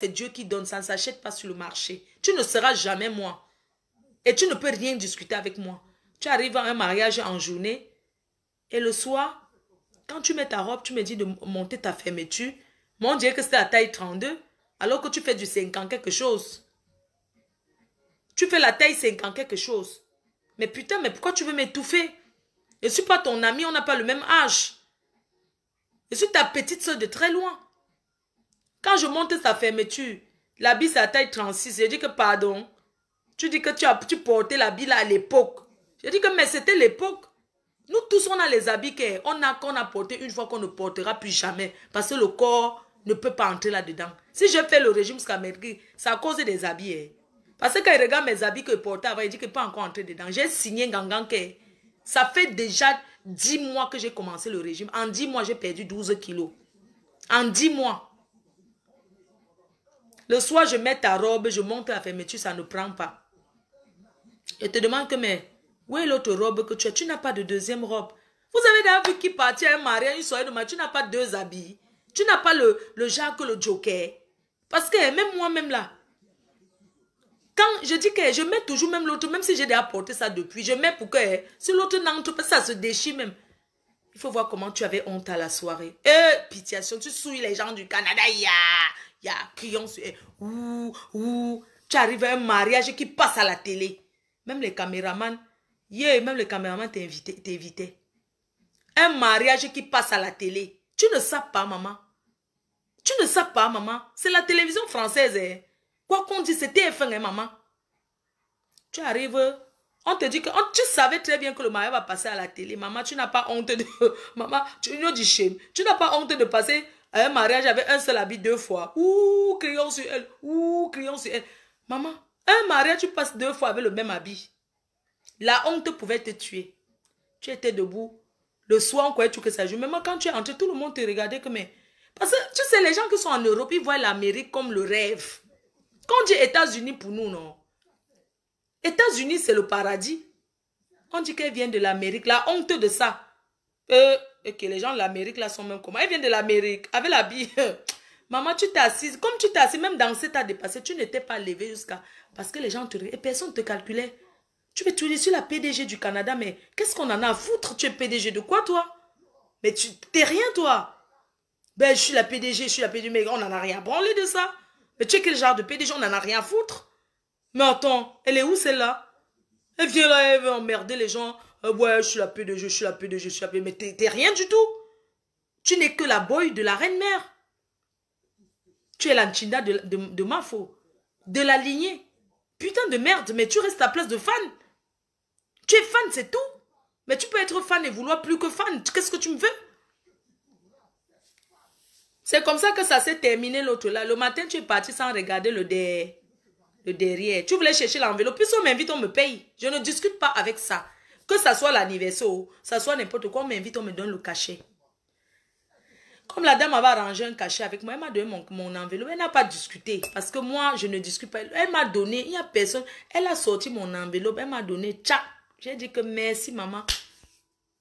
c'est Dieu qui donne, ça ne s'achète pas sur le marché. Tu ne seras jamais moi. Et tu ne peux rien discuter avec moi. Tu arrives à un mariage en journée et le soir, quand tu mets ta robe, tu me dis de monter ta fermeture. Moi, on dirait que c'est la taille 32, alors que tu fais du 50 quelque chose. Tu fais la taille 50 quelque chose. Mais putain, mais pourquoi tu veux m'étouffer? Je ne suis pas ton ami, on n'a pas le même âge. Je suis ta petite soeur de très loin. Quand je monte ta fermeture, l'habit c'est à taille 36, je dis que pardon. Tu dis que tu portais l'habit là à l'époque. Je dis que mais c'était l'époque. Nous tous on a les habits qu'on a porté une fois qu'on ne portera plus jamais. Parce que le corps ne peut pas entrer là-dedans. Si je fais le régime jusqu'à mercredi, c'est à cause des habits. Hein. Parce que quand il regarde mes habits que je portais avant, il dit qu'il ne peut pas encore entrer dedans. J'ai signé Gangan que ça fait déjà 10 mois que j'ai commencé le régime. En 10 mois, j'ai perdu 12 kilos. En 10 mois. Le soir, je mets ta robe, je monte la fermeture, ça ne prend pas. Je te demande que, mais, où est l'autre robe que tu as? Tu n'as pas de deuxième robe. Vous avez déjà vu qui partit à un mariage, une soirée de mariage, tu n'as pas deux habits. Tu n'as pas le genre que le joker. Parce que même moi-même là, quand je dis que je mets toujours même l'autre, même si j'ai déjà porté ça depuis, je mets pour que si l'autre n'entre pas, ça se déchire même. Il faut voir comment tu avais honte à la soirée. Pitiation, tu souilles les gens du Canada, ya, crions sur tu arrives à un mariage qui passe à la télé. Même les caméramans, même les caméramans t'invitaient. Un mariage qui passe à la télé. Tu ne sais pas, maman. Tu ne sais pas, maman. C'est la télévision française. Hein. Quoi qu'on dise, c'est TF1, hein, maman. Tu arrives, on te dit que tu savais très bien que le mariage va passer à la télé. Maman, tu n'as pas honte de... Maman, tu n'as pas honte de passer à un mariage avec un seul habit 2 fois. Ouh, crions sur elle. Ouh, crions sur elle. Maman, un mariage, tu passes 2 fois avec le même habit. La honte pouvait te tuer. Tu étais debout. Le soir, on croyait que ça joue. Même quand tu es entré, tout le monde te regardait comme... Parce que, tu sais, les gens qui sont en Europe, ils voient l'Amérique comme le rêve. Quand on dit États-Unis pour nous, non. États-Unis, c'est le paradis. On dit qu'elle vient de l'Amérique. La honte de ça. Et que les gens de l'Amérique, là, sont même comment. Elle vient de l'Amérique. Avec la bille. Maman, tu t'es assise. Comme tu t'es assise, même danser, t'as dépassé. Tu n'étais pas levée jusqu'à... Parce que les gens te... Et personne ne te calculait. Tu veux te sur la PDG du Canada, mais qu'est-ce qu'on en a à foutre? Tu es PDG de quoi, toi? Mais tu t'es rien, toi. Ben, je suis la PDG, mais on n'en a rien à branler de ça. Mais tu es quel genre de PDG? On n'en a rien à foutre. Mais attends, elle est où celle-là? Elle vient là, elle veut emmerder les gens. Ouais, je suis la PDG, je suis la PDG, je suis la PDG. Mais t'es rien du tout. Tu n'es que la boy de la reine-mère. Tu es l'Anchinda de Mafo. De la lignée. Putain de merde, mais tu restes à place de fan. Tu es fan, c'est tout. Mais tu peux être fan et vouloir plus que fan. Qu'est-ce que tu me veux? C'est comme ça que ça s'est terminé l'autre là. Le matin, tu es parti sans regarder le derrière. Tu voulais chercher l'enveloppe. Puis si on m'invite, on me paye. Je ne discute pas avec ça. Que ça soit l'anniversaire, ça soit n'importe quoi, on m'invite, on me donne le cachet. Comme la dame avait arrangé un cachet avec moi, elle m'a donné mon enveloppe. Elle n'a pas discuté. Parce que moi, je ne discute pas. Elle m'a donné, il n'y a personne. Elle a sorti mon enveloppe. Elle m'a donné, tchac. J'ai dit que merci, maman.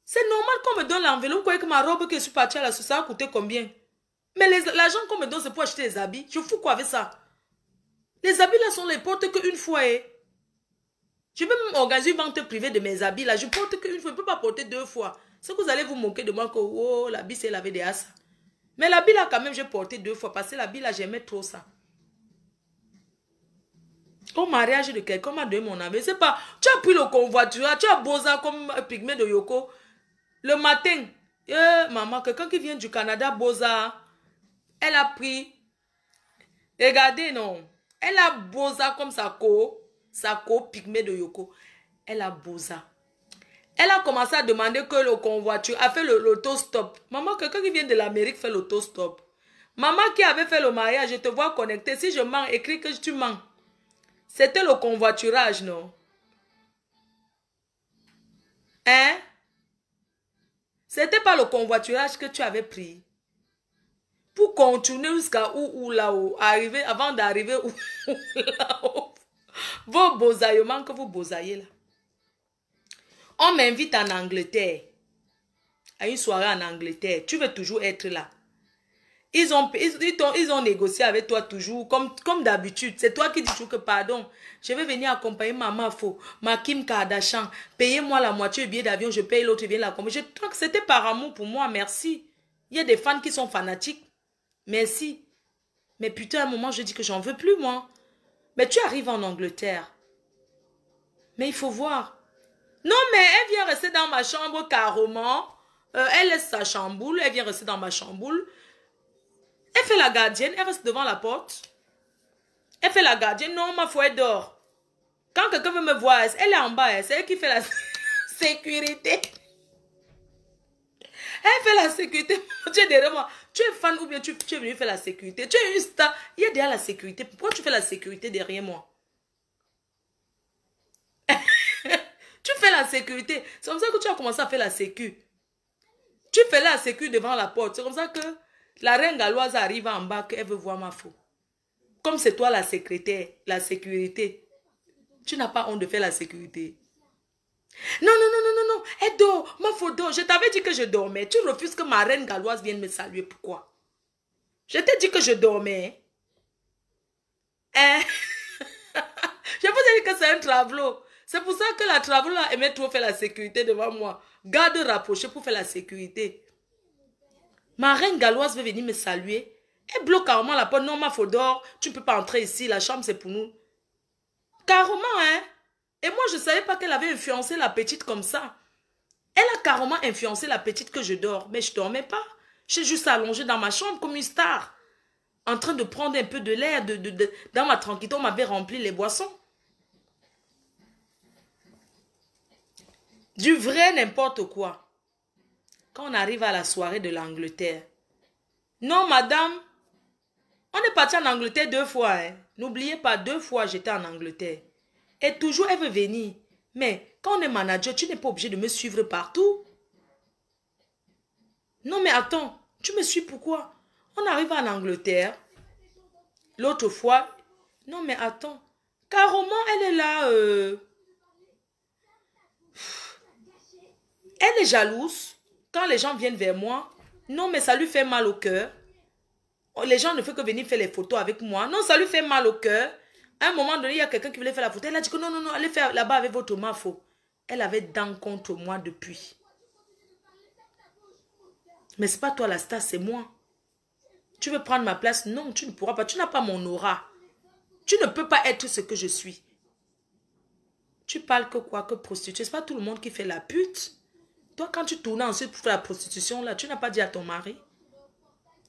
C'est normal qu'on me donne l'enveloppe. Quoi que ma robe que je suis partie à la société, ça a coûté combien? Mais l'argent qu'on me donne, c'est pour acheter les habits. Je fous quoi avec ça? Les habits là sont les portes qu'une fois. Je peux même organiser une vente privée de mes habits là. Je porte qu'une fois. Je ne peux pas porter 2 fois. C'est que vous allez vous moquer de moi que oh, l'habit c'est lavé des as. Mais l'habit là quand même j'ai porté 2 fois. Parce que l'habit là j'aimais trop ça. Au mariage de quelqu'un m'a donné mon habit. C'est pas. Tu as pris le convoiturage. Tu as Boza comme pygmée de Yoko. Le matin. Maman, quelqu'un qui vient du Canada, Boza. Elle a pris. Regardez non. Elle a Boza comme sa pygmée de Yoko. Elle a Boza. Elle a commencé à demander que le convoiture a fait l'autostop. Maman, quelqu'un qui vient de l'Amérique fait l'autostop. Maman qui avait fait le mariage, je te vois connecté. Si je mens, écris que tu mens. C'était le convoiturage, non? Hein? C'était pas le convoiturage que tu avais pris. Pour continuer jusqu'à où là-haut. Arriver, avant d'arriver où là-haut. Vos bosaillements que vous bosaillez là. On m'invite en Angleterre. À une soirée en Angleterre. Tu veux toujours être là. Ils ont négocié avec toi toujours, comme d'habitude. C'est toi qui dis toujours que pardon, je vais venir accompagner maman Fo, ma Kim Kardashian. Payez-moi la moitié du billet d'avion, je paye l'autre, viens l'accompagner. Je crois que c'était par amour pour moi, merci. Il y a des fans qui sont fanatiques. Merci. Mais putain, à un moment, je dis que j'en veux plus, moi. Mais tu arrives en Angleterre. Mais il faut voir. Non, mais elle vient rester dans ma chambre carrément. Elle laisse sa chamboule, elle vient rester dans ma chamboule. Elle fait la gardienne, elle reste devant la porte. Elle fait la gardienne, non, ma foi, elle dort. Quand quelqu'un veut me voir, elle est en bas, c'est elle qui fait la sécurité. Elle fait la sécurité. Tu es derrière moi. Tu es fan ou bien tu es venu faire la sécurité. Tu es une star. Il y a derrière la sécurité. Pourquoi tu fais la sécurité derrière moi? Tu fais la sécurité. C'est comme ça que tu as commencé à faire la sécu. Tu fais la sécu devant la porte. C'est comme ça que la reine galloise arrive en bas qu'elle veut voir ma faux. Comme c'est toi la secrétaire, la sécurité. Tu n'as pas honte de faire la sécurité. Non, non, non, non, non, non. Elle dort. Ma faux dort. Je t'avais dit que je dormais. Tu refuses que ma reine galloise vienne me saluer. Pourquoi? Je t'ai dit que je dormais. Hein? Je vous ai dit que c'est un travelot. C'est pour ça que la travelot aimait trop faire la sécurité devant moi. Garde rapproché pour faire la sécurité. Ma reine galloise veut venir me saluer. Elle bloque carrément la porte. Non, ma Fodor, tu ne peux pas entrer ici. La chambre, c'est pour nous. Carrément, hein? Et moi, je ne savais pas qu'elle avait influencé la petite comme ça. Elle a carrément influencé la petite que je dors. Mais je ne dormais pas. Je suis juste allongée dans ma chambre comme une star. En train de prendre un peu de l'air. Dans ma tranquillité, on m'avait rempli les boissons. Du vrai n'importe quoi. Quand on arrive à la soirée de l'Angleterre. Non, madame. On est parti en Angleterre 2 fois. Hein. N'oubliez pas, 2 fois j'étais en Angleterre. Et toujours, elle veut venir. Mais quand on est manager, tu n'es pas obligé de me suivre partout. Non, mais attends. Tu me suis pourquoi? On arrive en Angleterre. L'autre fois. Non, mais attends. Carrément, elle est là. Elle est jalouse. Quand les gens viennent vers moi. Non, mais ça lui fait mal au cœur. Les gens ne font que venir faire les photos avec moi. Non, ça lui fait mal au cœur. À un moment donné, il y a quelqu'un qui voulait faire la photo. Elle a dit que non, non, non, allez faire là-bas avec votre mafo. Elle avait dents contre moi depuis. Mais ce n'est pas toi la star, c'est moi. Tu veux prendre ma place? Non, tu ne pourras pas. Tu n'as pas mon aura. Tu ne peux pas être ce que je suis. Tu parles que quoi? Que prostituée. Ce n'est pas tout le monde qui fait la pute. Toi, quand tu tournais ensuite pour faire la prostitution, là, tu n'as pas dit à ton mari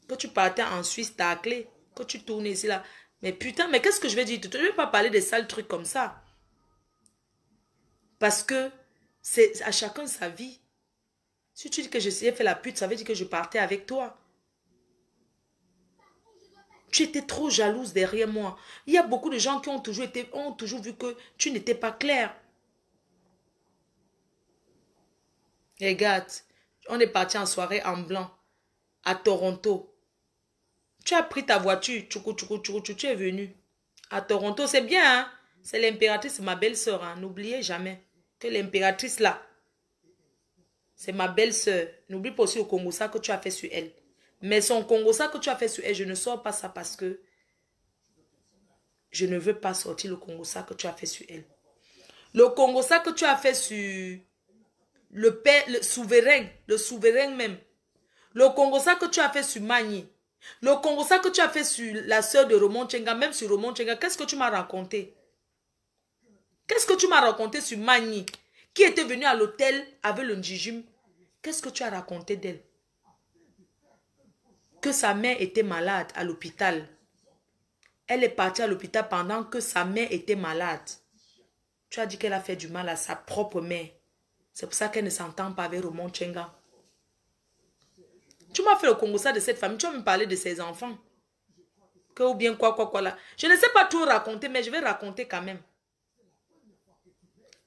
que tu partais en Suisse taclé, que tu tournais ici, là. Mais putain, mais qu'est-ce que je vais dire? Tu ne veux pas parler des sales trucs comme ça. Parce que c'est à chacun sa vie. Si tu dis que j'ai fait la pute, ça veut dire que je partais avec toi. Tu étais trop jalouse derrière moi. Il y a beaucoup de gens qui ont toujours vu que tu n'étais pas claire. Regarde, on est parti en soirée en blanc à Toronto. Tu as pris ta voiture, tu es venu. À Toronto, c'est bien, hein? C'est l'impératrice, ma belle-sœur. Hein? N'oubliez jamais que l'impératrice, là, c'est ma belle-sœur. N'oublie pas aussi le Congo ça que tu as fait sur elle. Mais son Congo ça que tu as fait sur elle, je ne sors pas ça parce que je ne veux pas sortir le Congo ça que tu as fait sur elle. Le Congo ça que tu as fait sur le père, le souverain même. Le Congo ça que tu as fait sur Magni. Le Congo ça que tu as fait sur la sœur de Romon Tchenga, même sur Romon Tchenga, qu'est-ce que tu m'as raconté? Qu'est-ce que tu m'as raconté sur Magni, qui était venu à l'hôtel avec le Njijim? Qu'est-ce que tu as raconté d'elle? Que sa mère était malade à l'hôpital. Elle est partie à l'hôpital pendant que sa mère était malade. Tu as dit qu'elle a fait du mal à sa propre mère. C'est pour ça qu'elle ne s'entend pas avec Romon Tchenga. Tu m'as fait le Congo ça de cette famille. Tu vas me parler de ses enfants. Que ou bien quoi là. Je ne sais pas tout raconter, mais je vais raconter quand même.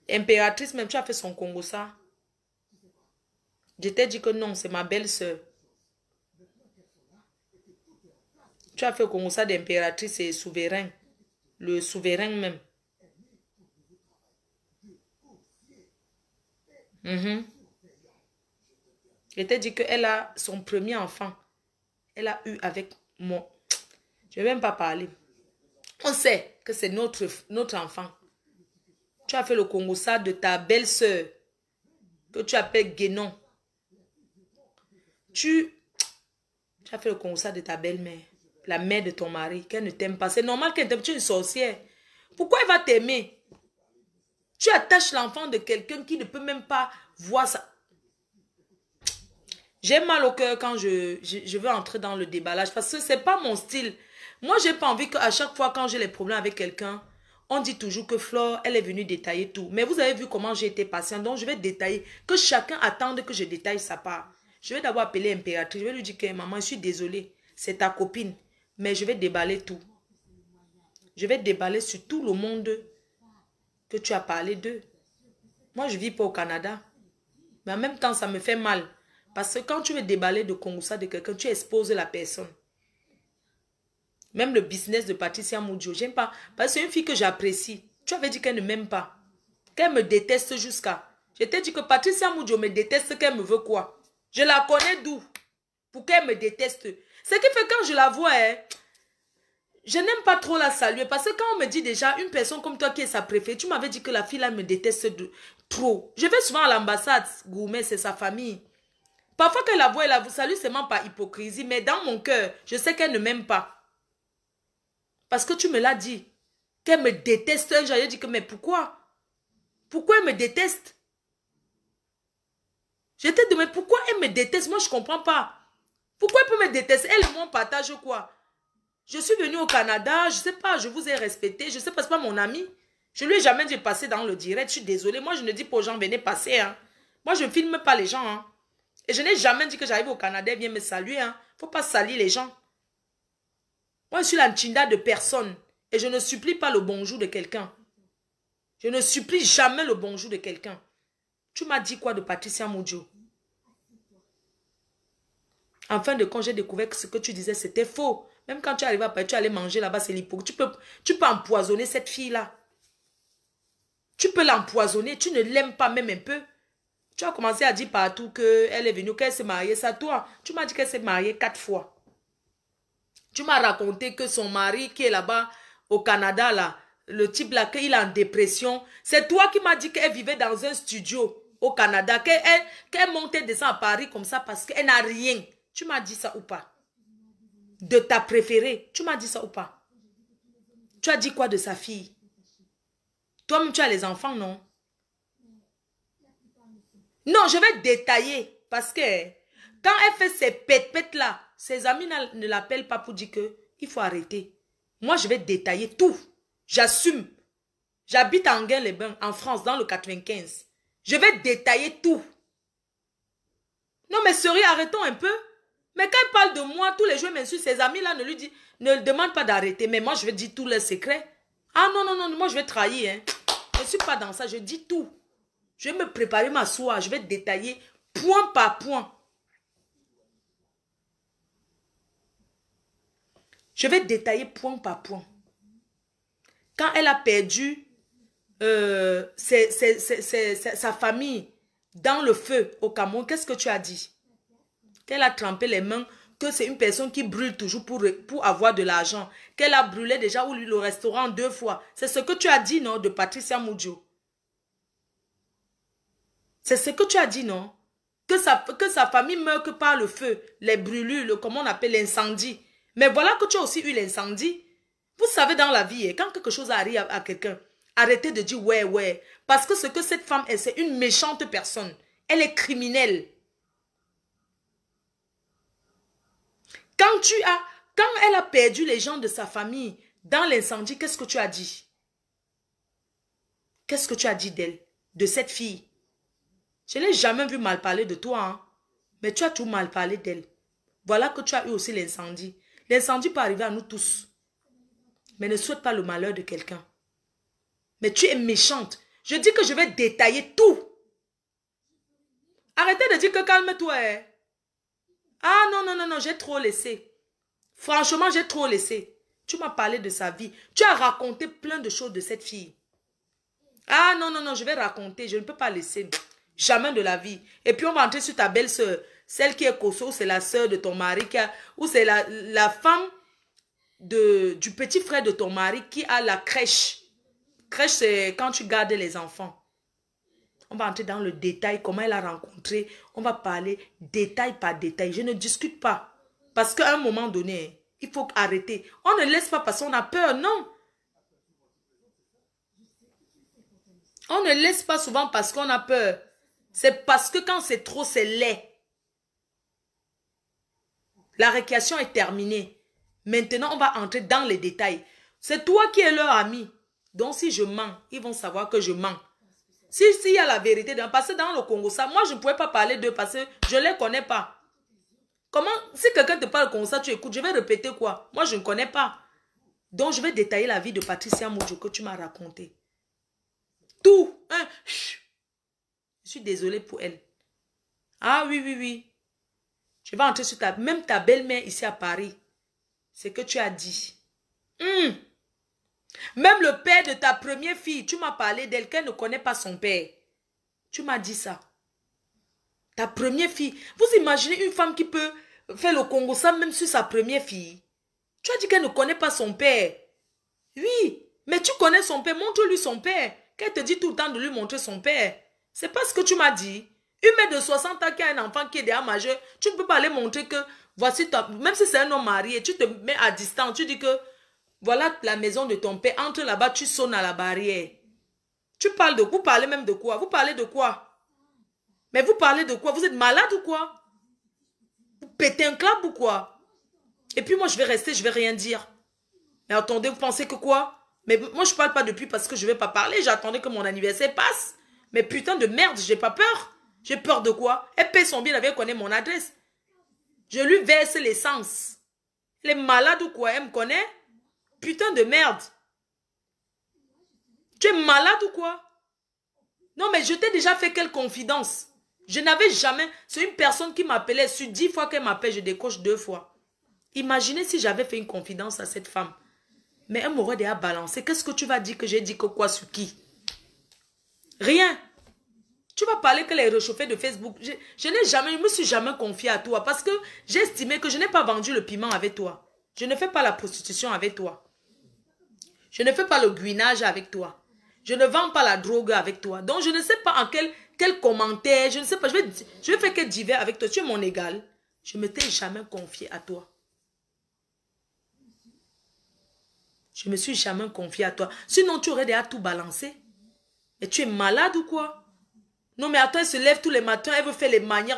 Impératrice, même tu as fait son Congo ça. Je t'ai dit que non, c'est ma belle-sœur. Tu as fait le Congo ça d'impératrice et souverain. Le souverain même. Je t'ai dit qu'elle a son premier enfant. elle a eu avec mon... Je ne vais même pas parler. On sait que c'est notre enfant. Tu as fait le Congossa de ta belle-sœur, que tu appelles Guénon. Tu as fait le Congossa de ta belle-mère, la mère de ton mari, qu'elle ne t'aime pas. C'est normal qu'elle t'aime, tu es une sorcière. Pourquoi elle va t'aimer? Tu attaches l'enfant de quelqu'un qui ne peut même pas voir ça. J'ai mal au cœur quand je veux entrer dans le déballage parce que ce n'est pas mon style. Moi, je n'ai pas envie qu'à chaque fois quand j'ai les problèmes avec quelqu'un, on dit toujours que Flore, elle est venue détailler tout. Mais vous avez vu comment j'ai été patiente. Donc, je vais détailler. Que chacun attende que je détaille sa part. Je vais d'abord appeler l'impératrice. Je vais lui dire que maman, je suis désolée. C'est ta copine. Mais je vais déballer tout. Je vais déballer sur tout le monde que tu as parlé d'eux. Moi, je ne vis pas au Canada. Mais en même temps, ça me fait mal. Parce que quand tu veux déballer de Congossa de quelqu'un, tu exposes la personne. Même le business de Patricia Mudjo, j'aime pas. Parce que c'est une fille que j'apprécie. Tu avais dit qu'elle ne m'aime pas. Qu'elle me déteste jusqu'à... Je t'ai dit que Patricia Mudjo me déteste, qu'elle me veut quoi? Je la connais d'où? Pour qu'elle me déteste. Ce qui fait que quand je la vois, je n'aime pas trop la saluer. Parce que quand on me dit déjà, une personne comme toi qui est sa préférée, tu m'avais dit que la fille là me déteste trop. Je vais souvent à l'ambassade, Gourmet, c'est sa famille. Parfois qu'elle la voit, elle la salue seulement par hypocrisie. Mais dans mon cœur, je sais qu'elle ne m'aime pas. Parce que tu me l'as dit. Qu'elle me déteste. J'ai dit que, mais pourquoi? Pourquoi elle me déteste? Je t'ai dit, mais pourquoi elle me déteste? Moi, je ne comprends pas. Pourquoi elle peut me détester? Elle et moi, on partage quoi? Je suis venue au Canada, je ne sais pas, je vous ai respecté. Je ne sais pas, ce n'est pas mon ami. Je ne lui ai jamais dit de passer dans le direct. Je suis désolée. Moi, je ne dis pas aux gens, venez passer. Hein. Moi, je ne filme pas les gens. Hein. Et je n'ai jamais dit que j'arrive au Canada, viens me saluer. Il ne faut pas salir les gens. Moi, je suis la Nchinda de personne. Et je ne supplie pas le bonjour de quelqu'un. Je ne supplie jamais le bonjour de quelqu'un. Tu m'as dit quoi de Patricia Mudjo? En fin de compte, j'ai découvert que ce que tu disais, c'était faux. Même quand tu arrives à Paris, tu allais manger là-bas, c'est l'hypocrisie. Tu peux empoisonner cette fille-là. Tu peux l'empoisonner. Tu ne l'aimes pas même un peu. Tu as commencé à dire partout qu'elle est venue, qu'elle s'est mariée. Ça, toi, tu m'as dit qu'elle s'est mariée 4 fois. Tu m'as raconté que son mari qui est là-bas au Canada, là, le type là, qu'il est en dépression. C'est toi qui m'as dit qu'elle vivait dans un studio au Canada, qu'elle montait descend à Paris comme ça parce qu'elle n'a rien. Tu m'as dit ça ou pas? De ta préférée, tu m'as dit ça ou pas? Tu as dit quoi de sa fille? Toi-même, tu as les enfants, non? Non, je vais détailler parce que quand elle fait ces pètes là, ses amis ne l'appellent pas pour dire qu'il faut arrêter. Moi, je vais détailler tout. J'assume. J'habite à Anguin-les-Bains, en France, dans le 95. Je vais détailler tout. Non, mais sérieux, arrêtons un peu. Mais quand elle parle de moi, tous les jours, m'insulte, ses amis là ne lui demandent pas d'arrêter. Mais moi, je vais dire tous leurs secrets. Ah non, non, non, moi, je vais trahir. Hein. Je ne suis pas dans ça, je dis tout. Je vais me préparer ma soie, je vais détailler point par point. Je vais détailler point par point. Quand elle a perdu sa famille dans le feu au Cameroun, qu'est-ce que tu as dit? Qu'elle a trempé les mains, que c'est une personne qui brûle toujours pour avoir de l'argent. Qu'elle a brûlé déjà ou le restaurant 2 fois. C'est ce que tu as dit, non, de Patricia Mudjo? C'est ce que tu as dit, non? Que sa famille meurt que par le feu, les brûlures, comment on appelle l'incendie. Mais voilà que tu as aussi eu l'incendie. Vous savez dans la vie, quand quelque chose arrive à quelqu'un, arrêtez de dire ouais, ouais. Parce que ce que cette femme est, c'est une méchante personne. Elle est criminelle. Quand elle a perdu les gens de sa famille dans l'incendie, qu'est-ce que tu as dit? Qu'est-ce que tu as dit d'elle, de cette fille? Je n'ai jamais vu mal parler de toi, hein? Mais tu as tout mal parlé d'elle. Voilà que tu as eu aussi l'incendie. L'incendie peut arriver à nous tous. Mais ne souhaite pas le malheur de quelqu'un. Mais tu es méchante. Je dis que je vais détailler tout. Arrêtez de dire que calme-toi. Hein? Ah non, non, non, non, j'ai trop laissé. Franchement, j'ai trop laissé. Tu m'as parlé de sa vie. Tu as raconté plein de choses de cette fille. Ah non, non, non, je vais raconter. Je ne peux pas laisser. Jamais de la vie. Et puis on va entrer sur ta belle-sœur. celle qui est Kosso, c'est la sœur de ton mari, ou c'est la femme du petit frère de ton mari qui a la crèche. Crèche, c'est quand tu gardes les enfants. On va entrer dans le détail, comment elle a rencontré. On va parler détail par détail. Je ne discute pas. Parce qu'à un moment donné, il faut arrêter. On ne laisse pas parce qu'on a peur, non. On ne laisse pas souvent parce qu'on a peur. C'est parce que quand c'est trop, c'est laid. La récréation est terminée. Maintenant, on va entrer dans les détails. C'est toi qui es leur ami. Donc, si je mens, ils vont savoir que je mens. S'il y a la vérité, parce que dans le Congo, ça, moi, je ne pouvais pas parler d'eux parce que je ne les connais pas. Comment, si quelqu'un te parle comme ça, tu écoutes, je vais répéter quoi? Moi, je ne connais pas. Donc, je vais détailler la vie de Patricia Modjo que tu m'as raconté. Tout. Hein? Je suis désolée pour elle. Ah oui, oui, oui. Je vais entrer sur même ta belle-mère ici à Paris. C'est que tu as dit. Même le père de ta première fille, tu m'as parlé d'elle, qu'elle ne connaît pas son père. Tu m'as dit ça. Ta première fille. Vous imaginez une femme qui peut faire le Congo ça même sur sa première fille? Tu as dit qu'elle ne connaît pas son père. Oui, mais tu connais son père. Montre-lui son père. Qu'elle te dit tout le temps de lui montrer son père. C'est pas ce que tu m'as dit. Une mère de 60 ans qui a un enfant qui est déjà majeur, tu ne peux pas aller montrer que voici toi. Même si c'est un homme marié, tu te mets à distance. Tu dis que voilà la maison de ton père. Entre là-bas, tu sonnes à la barrière. Tu parles de quoi? Vous parlez même de quoi? Vous parlez de quoi? Mais vous parlez de quoi? Vous êtes malade ou quoi? Vous pétez un clap ou quoi? Et puis moi, je vais rester, je vais rien dire. Mais attendez, vous pensez que quoi? Mais moi, je parle pas depuis parce que je vais pas parler. J'attendais que mon anniversaire passe. Mais putain de merde, j'ai pas peur. J'ai peur de quoi? Elle paie son bien, elle connaît mon adresse. Je lui verse l'essence. Elle est malade ou quoi? Elle me connaît? Putain de merde. Tu es malade ou quoi? Non, mais je t'ai déjà fait quelle confidence? Je n'avais jamais... C'est une personne qui m'appelait. Sur 10 fois qu'elle m'appelle, je décoche 2 fois. Imaginez si j'avais fait une confidence à cette femme. Mais elle m'aurait déjà balancé. Qu'est-ce que tu vas dire que j'ai dit que quoi sur qui? Rien. Tu vas parler que les réchauffés de Facebook. Je ne me suis jamais confiée à toi parce que j'ai estimé que je n'ai pas vendu le piment avec toi. Je ne fais pas la prostitution avec toi. Je ne fais pas le guinage avec toi. Je ne vends pas la drogue avec toi. Donc, je ne sais pas en quel commentaire, je ne sais pas. Je vais faire que divers avec toi. Tu es mon égal. Je ne m'étais jamais confiée à toi. Je ne me suis jamais confiée à toi. Sinon, tu aurais déjà tout balancé. Et tu es malade ou quoi? Non, mais attends, elle se lève tous les matins, elle veut faire les manières.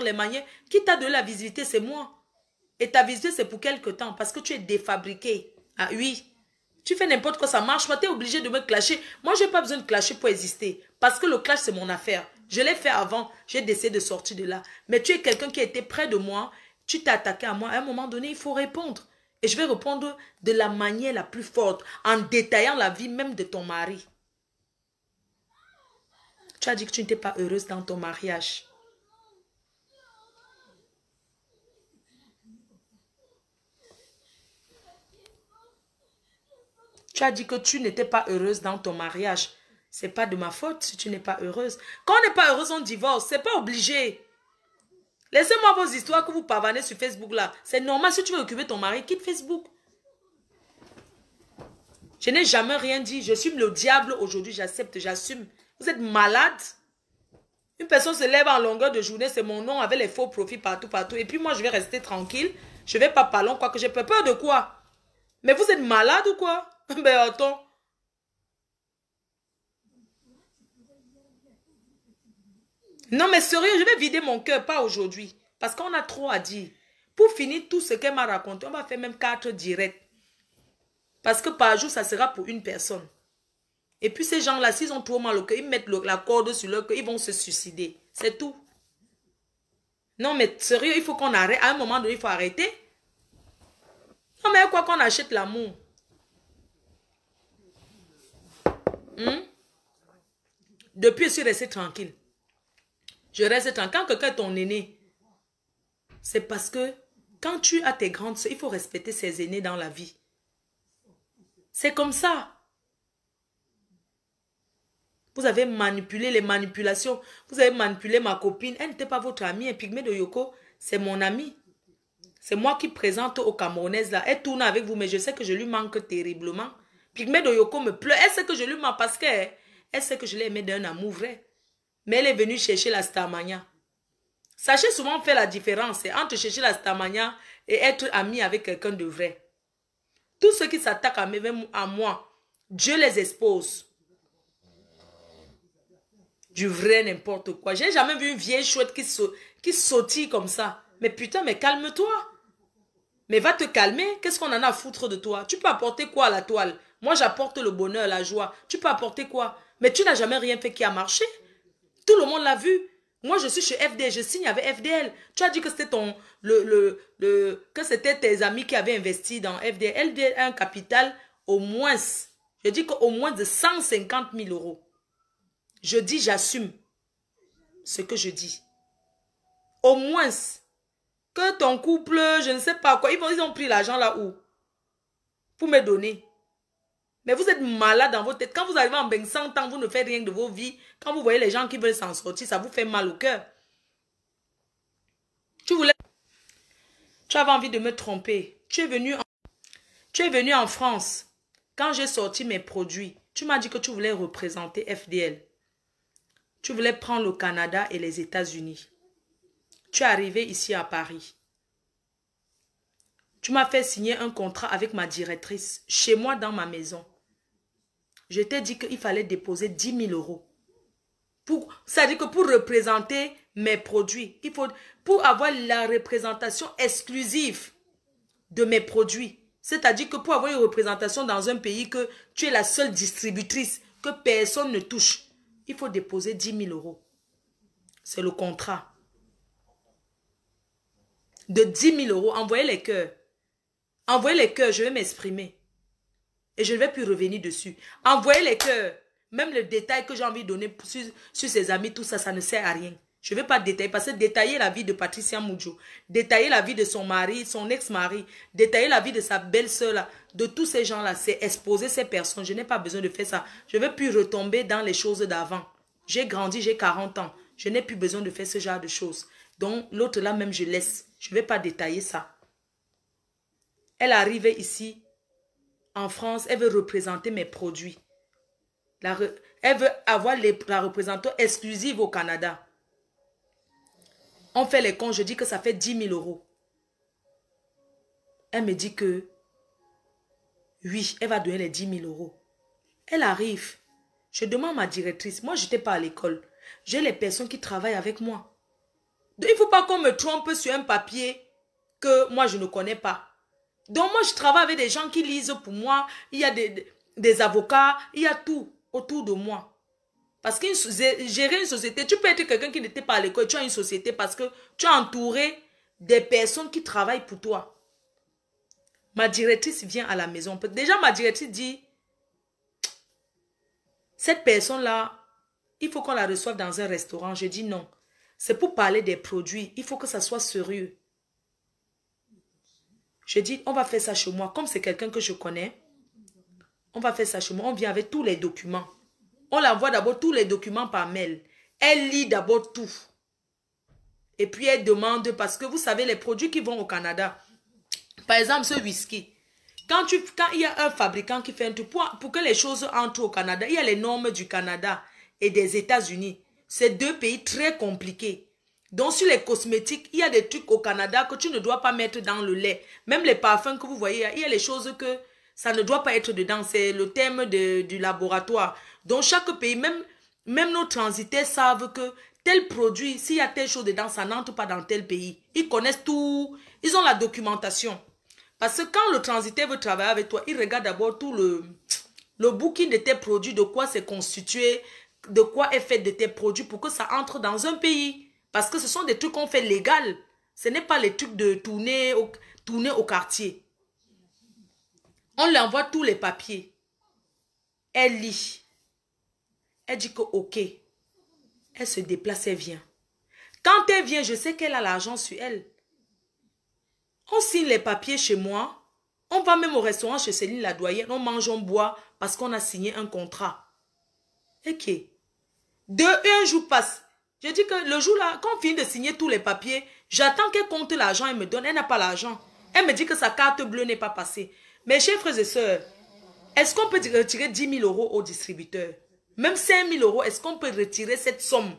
Qui t'a donné la visiter, c'est moi. Et ta visite, c'est pour quelque temps, parce que tu es défabriqué. Ah oui. Tu fais n'importe quoi, ça marche pas, tu es obligé de me clasher. Moi, je n'ai pas besoin de clasher pour exister. Parce que le clash, c'est mon affaire. Je l'ai fait avant, j'ai décidé de sortir de là. Mais tu es quelqu'un qui était près de moi, tu t'es attaqué à moi. À un moment donné, il faut répondre. Et je vais répondre de la manière la plus forte, en détaillant la vie même de ton mari. Tu as dit que tu n'étais pas heureuse dans ton mariage. Tu as dit que tu n'étais pas heureuse dans ton mariage. Ce n'est pas de ma faute si tu n'es pas heureuse. Quand on n'est pas heureuse, on divorce. Ce n'est pas obligé. Laissez-moi vos histoires que vous pavanez sur Facebook là. C'est normal, si tu veux occuper ton mari, quitte Facebook. Je n'ai jamais rien dit. Je suis le diable aujourd'hui, j'accepte, j'assume. Vous êtes malade. Une personne se lève en longueur de journée, c'est mon nom avec les faux profils partout, partout. Et puis moi, je vais rester tranquille. Je ne vais pas parler, quoi que j'ai peur de quoi? Mais vous êtes malade ou quoi? Ben attends. Non, mais sérieux, je vais vider mon cœur, pas aujourd'hui. Parce qu'on a trop à dire. Pour finir tout ce qu'elle m'a raconté, on va faire même 4 directs. Parce que par jour, ça sera pour une personne. Et puis ces gens-là, s'ils ont trop mal au cœur, ils mettent la corde sur leur cœur, ils vont se suicider. C'est tout. Non, mais sérieux, il faut qu'on arrête. À un moment donné, il faut arrêter. Non, mais quoi qu'on achète l'amour? Depuis, je suis restée tranquille. Je reste tranquille. Quand quelqu'un est ton aîné, c'est parce que quand tu as tes grandes soeurs, il faut respecter ses aînés dans la vie. C'est comme ça. Vous avez manipulé les manipulations. Vous avez manipulé ma copine. Elle n'était pas votre amie. Un pygmée de Yoko. c'est mon ami. C'est moi qui présente aux Camerounaises là. Elle tourne avec vous, mais je sais que je lui manque terriblement. Pygmée de Yoko me pleure. Elle sait que je lui manque parce qu'elle sait que je l'ai aimée d'un amour vrai. Mais elle est venue chercher la Starmania. Sachez souvent faire la différence entre chercher la Starmania et être ami avec quelqu'un de vrai. Tous ceux qui s'attaquent à moi, Dieu les expose. Du vrai n'importe quoi. J'ai jamais vu une vieille chouette qui sautille comme ça. Mais putain, mais calme-toi. Mais va te calmer. Qu'est-ce qu'on en a à foutre de toi? Tu peux apporter quoi à la toile? Moi, j'apporte le bonheur, la joie. Tu peux apporter quoi? Mais tu n'as jamais rien fait qui a marché. Tout le monde l'a vu. Moi, je suis chez FDL. Je signe avec FDL. Tu as dit que c'était que c'était tes amis qui avaient investi dans FDL. FDL a un capital au moins, je dis qu'au moins de 150 000 euros. Je dis, j'assume ce que je dis. Au moins, que ton couple, je ne sais pas quoi, ils ont pris l'argent là où? Pour me donner. Mais vous êtes malade dans votre tête. Quand vous arrivez en 100 ans, vous ne faites rien de vos vies. Quand vous voyez les gens qui veulent s'en sortir, ça vous fait mal au cœur. Tu avais envie de me tromper. Tu es venu en France. Quand j'ai sorti mes produits, tu m'as dit que tu voulais représenter FDL. Tu voulais prendre le Canada et les États-Unis. Tu es arrivé ici à Paris. Tu m'as fait signer un contrat avec ma directrice, chez moi dans ma maison. Je t'ai dit qu'il fallait déposer 10 000 euros. C'est-à-dire que pour représenter mes produits, pour avoir la représentation exclusive de mes produits, c'est-à-dire que pour avoir une représentation dans un pays que tu es la seule distributrice, que personne ne touche, il faut déposer 10 000 euros. C'est le contrat. De 10 000 euros, envoyez les cœurs. Envoyez les cœurs, je vais m'exprimer. Et je ne vais plus revenir dessus. Envoyez les cœurs. Même le détail que j'ai envie de donner sur ses amis, tout ça, ça ne sert à rien. Je ne vais pas détailler, parce que détailler la vie de Patricia Mudjo, détailler la vie de son mari, son ex-mari, détailler la vie de sa belle-sœur, de tous ces gens-là, c'est exposer ces personnes. Je n'ai pas besoin de faire ça. Je ne veux plus retomber dans les choses d'avant. J'ai grandi, j'ai 40 ans. Je n'ai plus besoin de faire ce genre de choses. Donc, l'autre là même, je laisse. Je ne vais pas détailler ça. Elle est arrivée ici, en France, elle veut représenter mes produits. Elle veut avoir la représentation exclusive au Canada. On fait les comptes, je dis que ça fait 10 000 euros. Elle me dit que oui, elle va donner les 10 000 euros. Elle arrive. Je demande à ma directrice, moi je n'étais pas à l'école. J'ai les personnes qui travaillent avec moi. Donc, il ne faut pas qu'on me trompe sur un papier que moi je ne connais pas. Donc moi je travaille avec des gens qui lisent pour moi. Il y a des avocats, il y a tout autour de moi. Parce que gérer une société, tu peux être quelqu'un qui n'était pas à l'école, tu as une société parce que tu es entouré des personnes qui travaillent pour toi. Ma directrice vient à la maison. Déjà, ma directrice dit, cette personne-là, il faut qu'on la reçoive dans un restaurant. Je dis non. C'est pour parler des produits. Il faut que ça soit sérieux. Je dis, on va faire ça chez moi. Comme c'est quelqu'un que je connais, on va faire ça chez moi. On vient avec tous les documents. On l'envoie d'abord tous les documents par mail. Elle lit d'abord tout. Et puis elle demande, parce que vous savez, les produits qui vont au Canada, par exemple ce whisky, quand il y a un fabricant qui fait un truc, pour que les choses entrent au Canada, il y a les normes du Canada et des États-Unis. C'est deux pays très compliqués. Donc sur les cosmétiques, il y a des trucs au Canada que tu ne dois pas mettre dans le lait. Même les parfums que vous voyez, il y a les choses que ça ne doit pas être dedans. C'est le thème du laboratoire. Donc chaque pays, même nos transitaires savent que tel produit, s'il y a telle chose dedans, ça n'entre pas dans tel pays. Ils connaissent tout, ils ont la documentation. Parce que quand le transitaire veut travailler avec toi, il regarde d'abord tout le booking de tes produits, de quoi c'est constitué, de quoi est fait de tes produits pour que ça entre dans un pays. Parce que ce sont des trucs qu'on fait légal. Ce n'est pas les trucs de tourner au quartier. On lui envoie tous les papiers. Elle lit. Elle dit que ok. Elle se déplace, elle vient. Quand elle vient, je sais qu'elle a l'argent sur elle. On signe les papiers chez moi. On va même au restaurant chez Céline la doyenne. On mange, on boit parce qu'on a signé un contrat. Ok. Un jour passe. Je dis que le jour là, quand on finit de signer tous les papiers, j'attends qu'elle compte l'argent, elle me donne, elle n'a pas l'argent. Elle me dit que sa carte bleue n'est pas passée. Mes chers frères et sœurs, est-ce qu'on peut retirer 10 000 € au distributeur? Même 5 000 €, est-ce qu'on peut retirer cette somme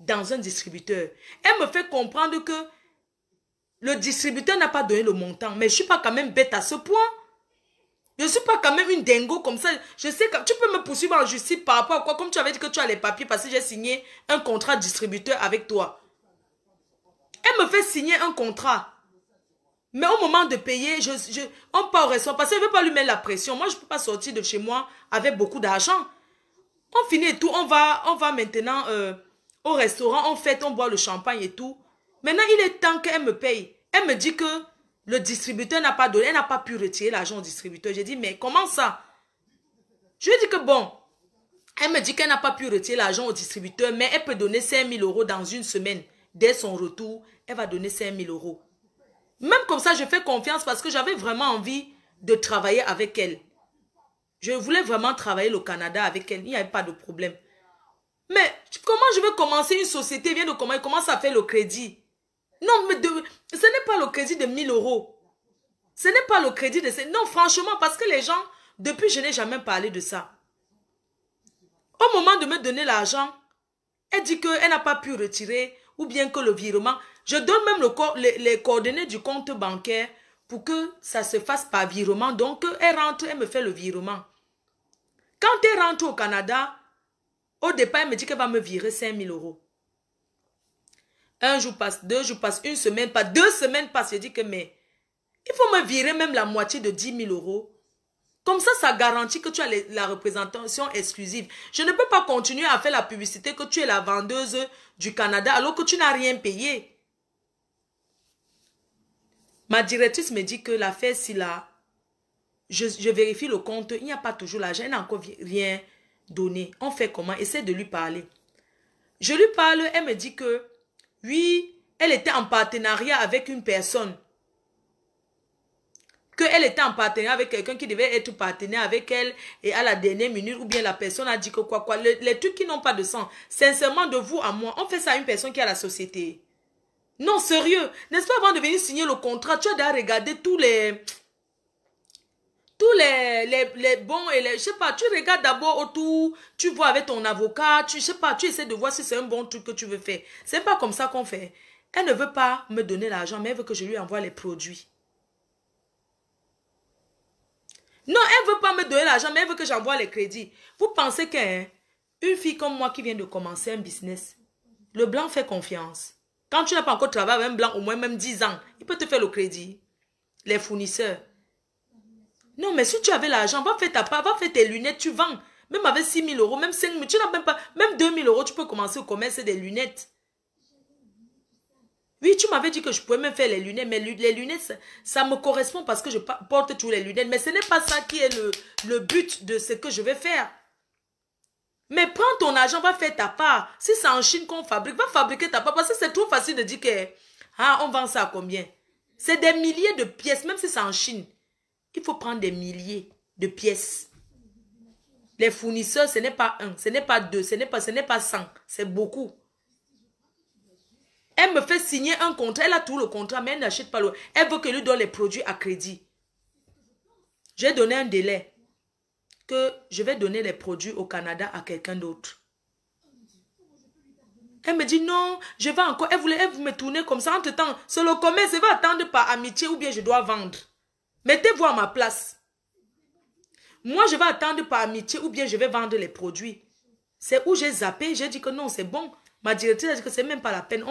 dans un distributeur? Elle me fait comprendre que le distributeur n'a pas donné le montant. Mais je ne suis pas quand même bête à ce point. Je ne suis pas quand même une dingo comme ça. Je sais que tu peux me poursuivre en justice par rapport à quoi? Comme tu avais dit que tu as les papiers parce que j'ai signé un contrat distributeur avec toi. Elle me fait signer un contrat. Mais au moment de payer, on part au restaurant parce que je ne veux pas lui mettre la pression. Moi, je ne peux pas sortir de chez moi avec beaucoup d'argent. On finit et tout. On va maintenant au restaurant. On fête, on boit le champagne et tout. Maintenant, il est temps qu'elle me paye. Elle me dit que le distributeur n'a pas donné. Elle n'a pas pu retirer l'argent au distributeur. J'ai dit, mais comment ça? Je lui ai dit que bon. Elle me dit qu'elle n'a pas pu retirer l'argent au distributeur. Mais elle peut donner 5 000 € dans une semaine. Dès son retour, elle va donner 5 000 €. Même comme ça, je fais confiance parce que j'avais vraiment envie de travailler avec elle. Je voulais vraiment travailler au Canada avec elle. Il n'y avait pas de problème. Mais comment je veux commencer une société? Vient de commence à faire le crédit. Non, mais ce n'est pas le crédit de 1 000 €. Ce n'est pas le crédit de... Non, franchement, parce que les gens, depuis, je n'ai jamais parlé de ça. Au moment de me donner l'argent, elle dit qu'elle n'a pas pu retirer ou bien que le virement... Je donne même les coordonnées du compte bancaire pour que ça se fasse par virement. Donc, elle rentre, elle me fait le virement. Quand elle rentre au Canada, au départ, elle me dit qu'elle va me virer 5 000 €. Un jour passe, 2 jours passe, une semaine passe, 2 semaines passent. Je dis que mais il faut me virer même la moitié de 10 000 €. Comme ça garantit que tu as la représentation exclusive. Je ne peux pas continuer à faire la publicité que tu es la vendeuse du Canada alors que tu n'as rien payé. Ma directrice me dit que l'affaire, si là, je vérifie le compte, il n'y a pas toujours l'argent, elle n'a encore rien donné. On fait comment? Essaie de lui parler. Je lui parle, elle me dit que, oui, elle était en partenariat avec une personne. Qu'elle était en partenariat avec quelqu'un qui devait être partenaire avec elle et à la dernière minute, ou bien la personne a dit que quoi. Les trucs qui n'ont pas de sens. Sincèrement, de vous à moi, on fait ça à une personne qui a la société. Non, sérieux. N'est-ce pas avant de venir signer le contrat, tu as déjà regardé tous les bons et les... Je sais pas, tu regardes d'abord autour, tu vois avec ton avocat, je sais pas, tu essaies de voir si c'est un bon truc que tu veux faire. C'est pas comme ça qu'on fait. Elle ne veut pas me donner l'argent, mais elle veut que je lui envoie les produits. Non, elle ne veut pas me donner l'argent, mais elle veut que j'envoie les crédits. Vous pensez qu'une fille comme moi qui vient de commencer un business, le blanc fait confiance. Quand tu n'as pas encore travaillé avec un blanc, au moins même 10 ans, il peut te faire le crédit. Les fournisseurs. Non, mais si tu avais l'argent, va faire ta part, va faire tes lunettes, tu vends. Même avec 6 000 €, même 5 000, tu n'as même pas, même 2 000 €, tu peux commencer au commerce des lunettes. Oui, tu m'avais dit que je pouvais même faire les lunettes, mais les lunettes, ça me correspond parce que je porte toujours les lunettes. Mais ce n'est pas ça qui est le but de ce que je vais faire. Mais prends ton argent, va faire ta part. Si c'est en Chine qu'on fabrique, va fabriquer ta part. Parce que c'est trop facile de dire que on vend ça à combien? C'est des milliers de pièces, même si c'est en Chine. Il faut prendre des milliers de pièces. Les fournisseurs, ce n'est pas 1, ce n'est pas 2, ce n'est pas 100. C'est beaucoup. Elle me fait signer un contrat. Elle a tout le contrat, mais elle n'achète pas le... Elle veut que je lui donne les produits à crédit. J'ai donné un délai. Que je vais donner les produits au Canada à quelqu'un d'autre. Elle me dit non, je vais encore... Elle voulait me tourner comme ça. Entre-temps, c'est le commerce. Je vais attendre par amitié ou bien je dois vendre. Mettez-vous à ma place. Moi, je vais attendre par amitié ou bien je vais vendre les produits. C'est où j'ai zappé. J'ai dit que non, c'est bon. Ma directrice a dit que c'est même pas la peine.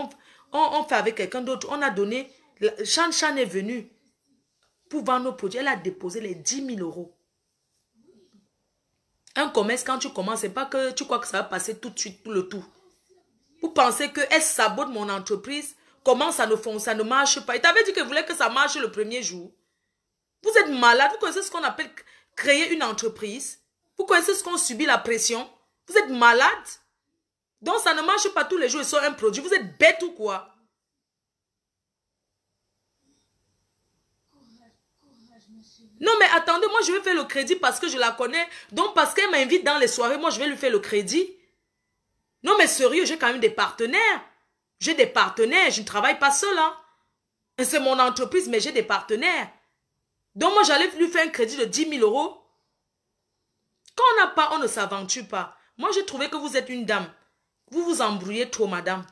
On fait avec quelqu'un d'autre. On a donné... Chan est venu pour vendre nos produits. Elle a déposé les 10 000 €. Un commerce, quand tu commences, c'est pas que tu crois que ça va passer tout de suite pour le tout. Vous pensez qu'elle sabote mon entreprise? Comment ça ne marche pas? Il t'avait dit qu'elle voulait que ça marche le premier jour. Vous êtes malade. Vous connaissez ce qu'on appelle créer une entreprise? Vous connaissez ce qu'on subit la pression? Vous êtes malade? Donc ça ne marche pas tous les jours et sur un produit. Vous êtes bête ou quoi? Non mais attendez, moi je vais faire le crédit parce que je la connais. Donc parce qu'elle m'invite dans les soirées, moi je vais lui faire le crédit. Non, mais sérieux, j'ai quand même des partenaires. J'ai des partenaires, je ne travaille pas seul. Hein. C'est mon entreprise, mais j'ai des partenaires. Donc moi, j'allais lui faire un crédit de 10 000 euros. Quand on n'a pas, on ne s'aventure pas. Moi, j'ai trouvé que vous êtes une dame. Vous vous embrouillez trop, madame.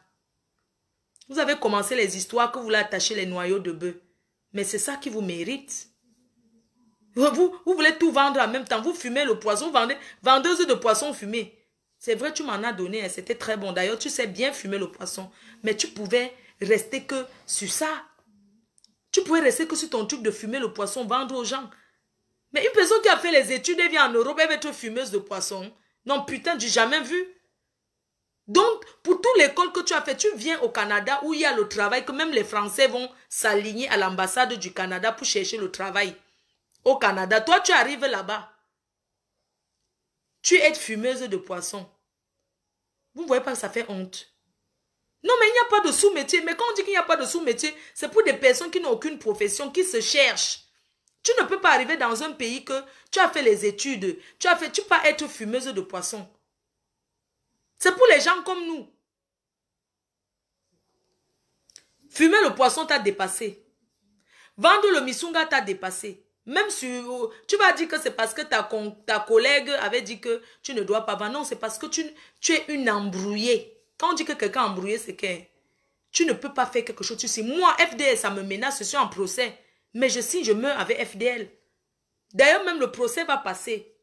Vous avez commencé les histoires que vous voulez attacher les noyaux de bœuf. Mais c'est ça qui vous mérite. Vous voulez tout vendre en même temps. Vous fumez le poisson, vous vendez vendeuse de poisson fumé. C'est vrai, tu m'en as donné, c'était très bon. D'ailleurs, tu sais bien fumer le poisson. Mais tu pouvais rester que sur ça. Tu pouvais rester que sur ton truc de fumer le poisson, vendre aux gens. Mais une personne qui a fait les études, elle vient en Europe, elle va être fumeuse de poisson. Non, putain, j'ai jamais vu. Donc, pour toute l'école que tu as fait, tu viens au Canada où il y a le travail, que même les Français vont s'aligner à l'ambassade du Canada pour chercher le travail. Au Canada, toi, tu arrives là-bas. Tu es fumeuse de poisson. Vous ne voyez pas que ça fait honte. Non, mais il n'y a pas de sous-métier. Mais quand on dit qu'il n'y a pas de sous-métier, c'est pour des personnes qui n'ont aucune profession, qui se cherchent. Tu ne peux pas arriver dans un pays que tu as fait les études. Tu peux pas être fumeuse de poisson. C'est pour les gens comme nous. Fumer le poisson t'a dépassé. Vendre le misunga t'a dépassé. Même si tu vas dire que c'est parce que ta collègue avait dit que tu ne dois pas vendre. Non, c'est parce que tu es une embrouillée. Quand on dit que quelqu'un est embrouillé, c'est que tu ne peux pas faire quelque chose. Tu sais, moi, FDL, ça me menace, je suis en procès. Mais si je meurs avec FDL. D'ailleurs, même le procès va passer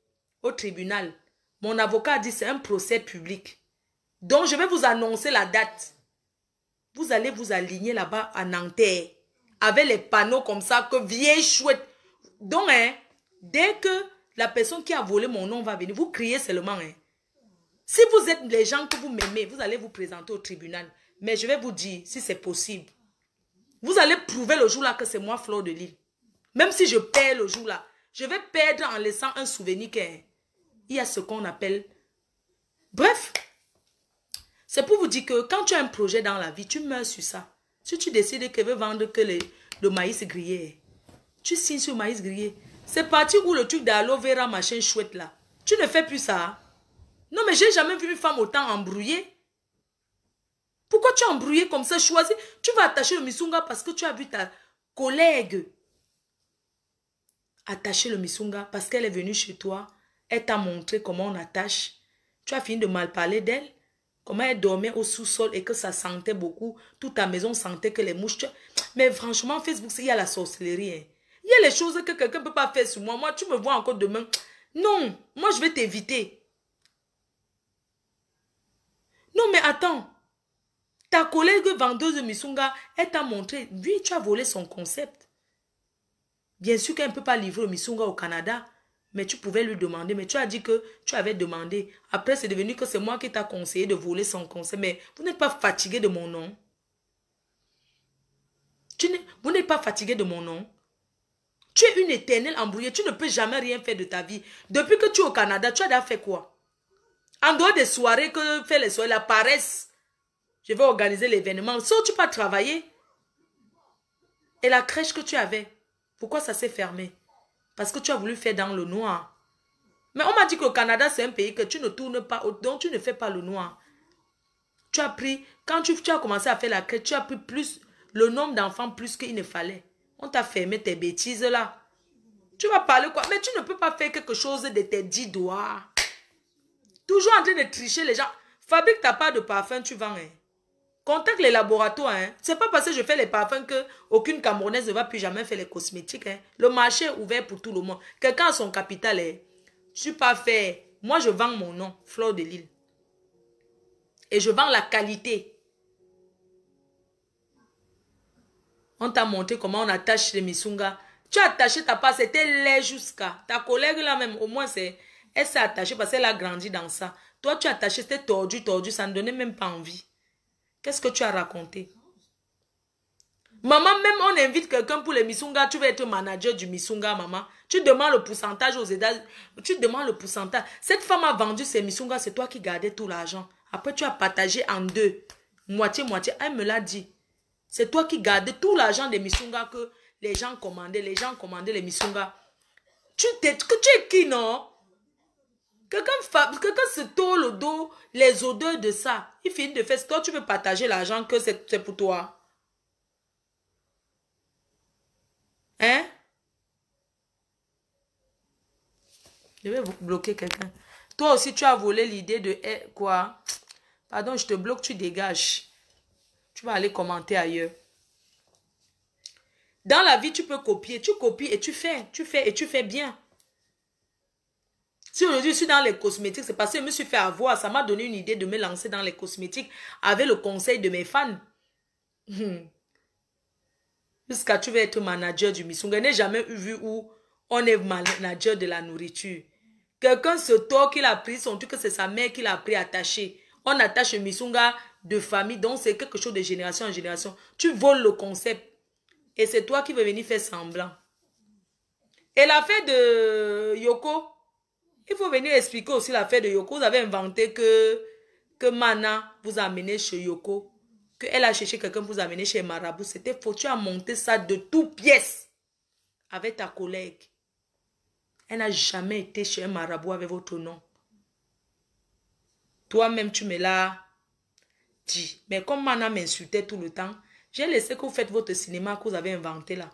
au tribunal. Mon avocat a dit que c'est un procès public. Donc, je vais vous annoncer la date. Vous allez vous aligner là-bas à Nanterre. Avec les panneaux comme ça, que vieille chouette. Donc, dès que la personne qui a volé mon nom va venir, vous criez seulement. Si vous êtes les gens que vous m'aimez, vous allez vous présenter au tribunal. Mais je vais vous dire, si c'est possible, vous allez prouver le jour-là que c'est moi, Fleur de Lille. Même si je perds le jour-là, je vais perdre en laissant un souvenir qu'il y a ce qu'on appelle... Bref, c'est pour vous dire que quand tu as un projet dans la vie, tu meurs sur ça. Si tu décides que tu veux vendre que le maïs grillé, tu signes sur le maïs grillé. C'est parti où le truc d'aloe vera, machin chouette là. Tu ne fais plus ça. Non, mais j'ai jamais vu une femme autant embrouillée. Pourquoi tu as embrouillé comme ça? Choisis. Tu vas attacher le misunga parce que tu as vu ta collègue attacher le misunga parce qu'elle est venue chez toi. Elle t'a montré comment on attache. Tu as fini de mal parler d'elle. Comment elle dormait au sous-sol et que ça sentait beaucoup. Toute ta maison sentait que les mouches... Mais franchement, Facebook, il y a la sorcellerie. Hein. Il y a les choses que quelqu'un ne peut pas faire sur moi. Moi, tu me vois encore demain. Non, moi, je vais t'éviter. Non, mais attends. Ta collègue vendeuse de misunga, elle t'a montré. Oui, tu as volé son concept. Bien sûr qu'elle ne peut pas livrer le misunga au Canada. Mais tu pouvais lui demander. Mais tu as dit que tu avais demandé. Après, c'est devenu que c'est moi qui t'a conseillé de voler son concept. Mais vous n'êtes pas fatigué de mon nom. Vous n'êtes pas fatigué de mon nom. Tu es une éternelle embrouillée. Tu ne peux jamais rien faire de ta vie. Depuis que tu es au Canada, tu as déjà fait quoi? En dehors des soirées que fait les soirées, la paresse. Je vais organiser l'événement. Sauf tu pas travailler. Et la crèche que tu avais, pourquoi ça s'est fermé? Parce que tu as voulu faire dans le noir. Mais on m'a dit que le Canada, c'est un pays que tu ne tournes pas, donc tu ne fais pas le noir. Tu as pris, quand tu as commencé à faire la crèche, tu as pris plus, le nombre d'enfants plus qu'il ne fallait. On t'a fermé tes bêtises là. Tu vas parler quoi? Mais tu ne peux pas faire quelque chose de tes 10 doigts. Toujours en train de tricher les gens. Fabrique ta part de parfum, tu vends. Hein. Contacte les laboratoires. Hein. C'est pas parce que je fais les parfums que aucune Camerounaise ne va plus jamais faire les cosmétiques. Hein. Le marché est ouvert pour tout le monde. Quelqu'un a son capital. Hein. Je suis pas fait. Moi, je vends mon nom, Fleur de Lille. Et je vends la qualité. On t'a montré comment on attache les misunga. Tu as attaché ta part, c'était laid jusqu'à. Ta collègue là même, au moins, elle s'est attachée parce qu'elle a grandi dans ça. Toi, tu as attaché, c'était tordu, ça ne donnait même pas envie. Qu'est-ce que tu as raconté? Maman, même on invite quelqu'un pour les misunga, tu vas être manager du misunga, maman. Tu demandes le pourcentage aux États-Unis. Tu demandes le pourcentage. Cette femme a vendu ses misunga, c'est toi qui gardais tout l'argent. Après, tu as partagé en deux. Moitié. Elle me l'a dit. C'est toi qui gardais tout l'argent des misunga que les gens commandaient. Les gens commandaient les misunga. Tu es qui, non? Quelqu'un se tord le dos, les odeurs de ça. Il finit de faire. Toi, tu veux partager l'argent que c'est pour toi. Hein? Je vais bloquer quelqu'un. Toi aussi, tu as volé l'idée de quoi? Pardon, je te bloque, tu dégages. Tu vas aller commenter ailleurs. Dans la vie, tu peux copier. Tu copies et tu fais. Tu fais et tu fais bien. Si aujourd'hui je suis dans les cosmétiques, c'est parce que je me suis fait avoir. Ça m'a donné une idée de me lancer dans les cosmétiques avec le conseil de mes fans. Jusqu'à tu vas être manager du Missunga. Je n'ai jamais vu où on est manager de la nourriture. Quelqu'un se tord qu'il a pris son truc, que c'est sa mère qui l'a pris attaché. On attache le Missunga de famille, donc c'est quelque chose de génération en génération. Tu voles le concept. Et c'est toi qui veux venir faire semblant. Et l'affaire de Yoko, il faut venir expliquer aussi l'affaire de Yoko. Vous avez inventé que Mana vous a amené chez Yoko. Qu'elle a cherché quelqu'un pour vous amener chez Marabout. C'était faux. Tu as monté ça de toutes pièces avec ta collègue. Elle n'a jamais été chez un marabout avec votre nom. Toi-même, tu me l'as dit. Mais comme Mana m'insultait tout le temps, j'ai laissé que vous faites votre cinéma que vous avez inventé là.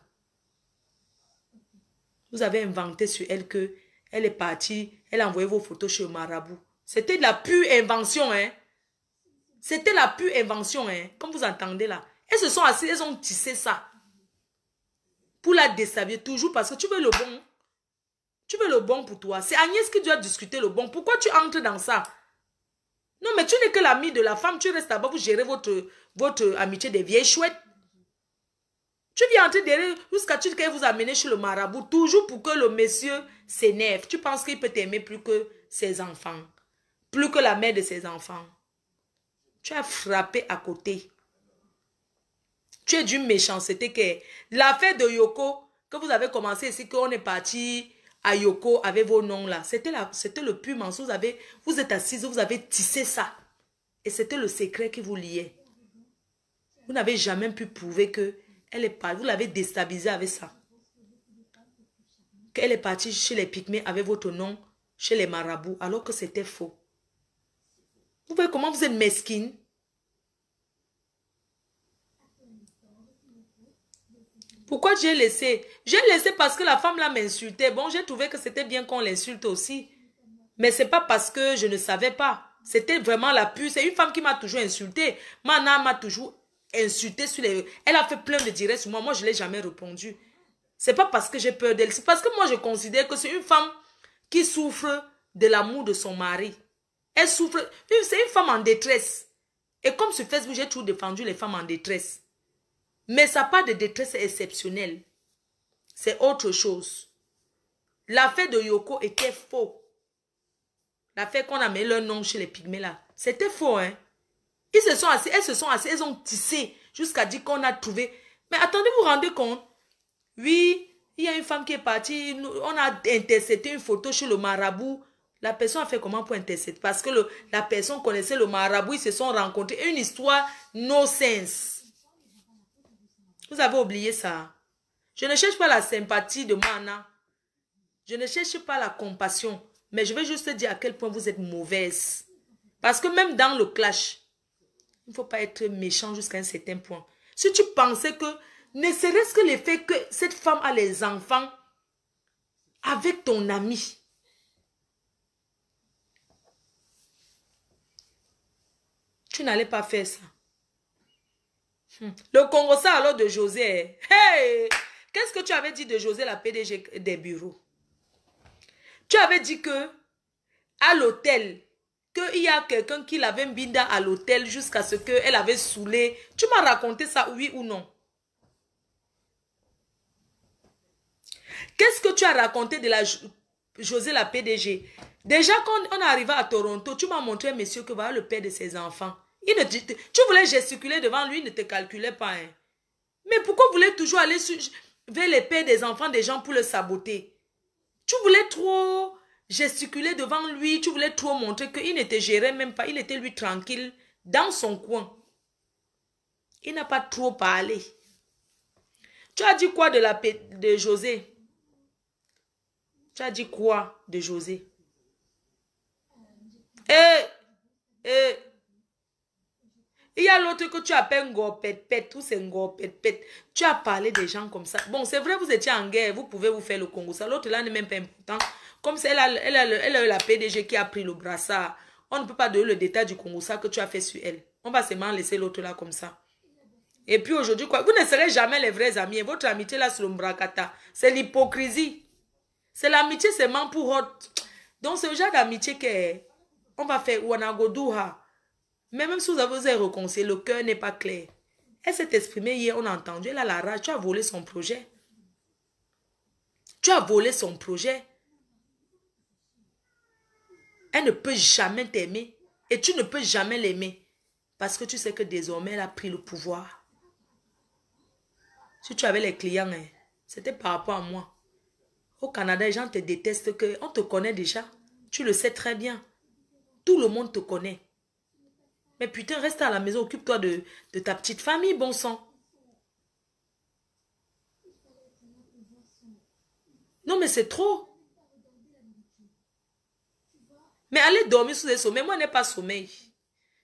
Vous avez inventé sur elle que elle est partie, elle a envoyé vos photos chez le marabout. C'était de la pure invention, hein. C'était la pure invention, hein. Comme vous entendez là. Elles se sont assises, elles ont tissé ça. Pour la déshabiller toujours parce que tu veux le bon. Tu veux le bon pour toi. C'est Agnès qui doit discuter le bon. Pourquoi tu entres dans ça? Non, mais tu n'es que l'ami de la femme. Tu restes là-bas, vous gérez votre amitié des vieilles chouettes. Tu viens entrer derrière jusqu'à ce qu'elle vous amène chez le marabout. Toujours pour que le monsieur s'énerve. Tu penses qu'il peut t'aimer plus que ses enfants. Plus que la mère de ses enfants. Tu as frappé à côté. Tu es d'une méchanceté que l'affaire de Yoko, que vous avez commencé ici, qu'on est parti à Yoko avec vos noms là. C'était le pur mensonge. Vous êtes assises, vous avez tissé ça. Et c'était le secret qui vous liait. Vous n'avez jamais pu prouver que elle est partie. Vous l'avez déstabilisée avec ça. Qu'elle est partie chez les pygmées avec votre nom, chez les marabouts, alors que c'était faux. Vous voyez comment vous êtes mesquine? Pourquoi j'ai laissé? J'ai laissé parce que la femme là m'insultait. Bon, j'ai trouvé que c'était bien qu'on l'insulte aussi. Mais c'est pas parce que je ne savais pas. C'était vraiment la pure. C'est une femme qui m'a toujours insulté. Mana m'a toujours insulté sur les... Elle a fait plein de directs sur moi. Moi, je ne l'ai jamais répondu. C'est pas parce que j'ai peur d'elle. C'est parce que moi, je considère que c'est une femme qui souffre de l'amour de son mari. Elle souffre... C'est une femme en détresse. Et comme sur Facebook, j'ai toujours défendu les femmes en détresse. Mais ça n'a pas de détresse exceptionnelle. C'est autre chose. L'affaire de Yoko était faux. L'affaire qu'on a mis leur nom chez les pygmées là. C'était faux, hein. Ils se sont assis, elles se sont assis, elles ont tissé jusqu'à dire qu'on a trouvé. Mais attendez, vous vous rendez compte? Oui, il y a une femme qui est partie, on a intercepté une photo chez le marabout. La personne a fait comment pour intercepter? Parce que la personne connaissait le marabout, ils se sont rencontrés. Une histoire no sense. Vous avez oublié ça. Je ne cherche pas la sympathie de Mana. Je ne cherche pas la compassion. Mais je vais juste dire à quel point vous êtes mauvaise. Parce que même dans le clash, il ne faut pas être méchant jusqu'à un certain point. Si tu pensais que, ne serait-ce que le fait que cette femme a les enfants avec ton ami, tu n'allais pas faire ça. Le Congo, ça alors de José. Hey! Qu'est-ce que tu avais dit de José, la PDG des bureaux? Tu avais dit que à l'hôtel, qu'il y a quelqu'un qui l'avait binda à l'hôtel jusqu'à ce qu'elle avait saoulé. Tu m'as raconté ça, oui ou non? Qu'est-ce que tu as raconté de la José, la PDG? Déjà, quand on est arrivé à Toronto, tu m'as montré un monsieur que voilà le père de ses enfants. Tu voulais gesticuler devant lui, il ne te calculait pas. Hein. Mais pourquoi vous voulez toujours aller vers les pères des enfants des gens pour le saboter? Tu voulais trop gesticuler devant lui, tu voulais trop montrer qu'il ne te gérait même pas, il était lui tranquille dans son coin. Il n'a pas trop parlé. Tu as dit quoi de José? Tu as dit quoi de José? y a l'autre que tu appelles Ngopet-Pet, tous ces Ngopet-Pet. Tu as parlé des gens comme ça. Bon, c'est vrai, vous étiez en guerre, vous pouvez vous faire le Congo. Ça, l'autre là n'est même pas important. Comme c'est elle a eu la PDG qui a pris le brassard. On ne peut pas donner le détail du Congo, ça que tu as fait sur elle. On va seulement laisser l'autre là comme ça. Et puis aujourd'hui, quoi, vous ne serez jamais les vrais amis. Votre amitié là, c'est le mbrakata. C'est l'hypocrisie. C'est l'amitié seulement pour... Donc, c'est le genre d'amitié qu'on va faire Wanagodouha. Mais même si vous avez réconcilié, le cœur n'est pas clair. Elle s'est exprimée hier, on a entendu. Elle a la rage. Tu as volé son projet. Tu as volé son projet. Elle ne peut jamais t'aimer. Et tu ne peux jamais l'aimer. Parce que tu sais que désormais, elle a pris le pouvoir. Si tu avais les clients, hein, c'était par rapport à moi. Au Canada, les gens te détestent. On te connaît déjà. Tu le sais très bien. Tout le monde te connaît. Mais putain, reste à la maison. Occupe-toi de ta petite famille, bon sang. Non, mais c'est trop. Mais allez dormir sous les sommeils. Moi, je n'ai pas sommeil.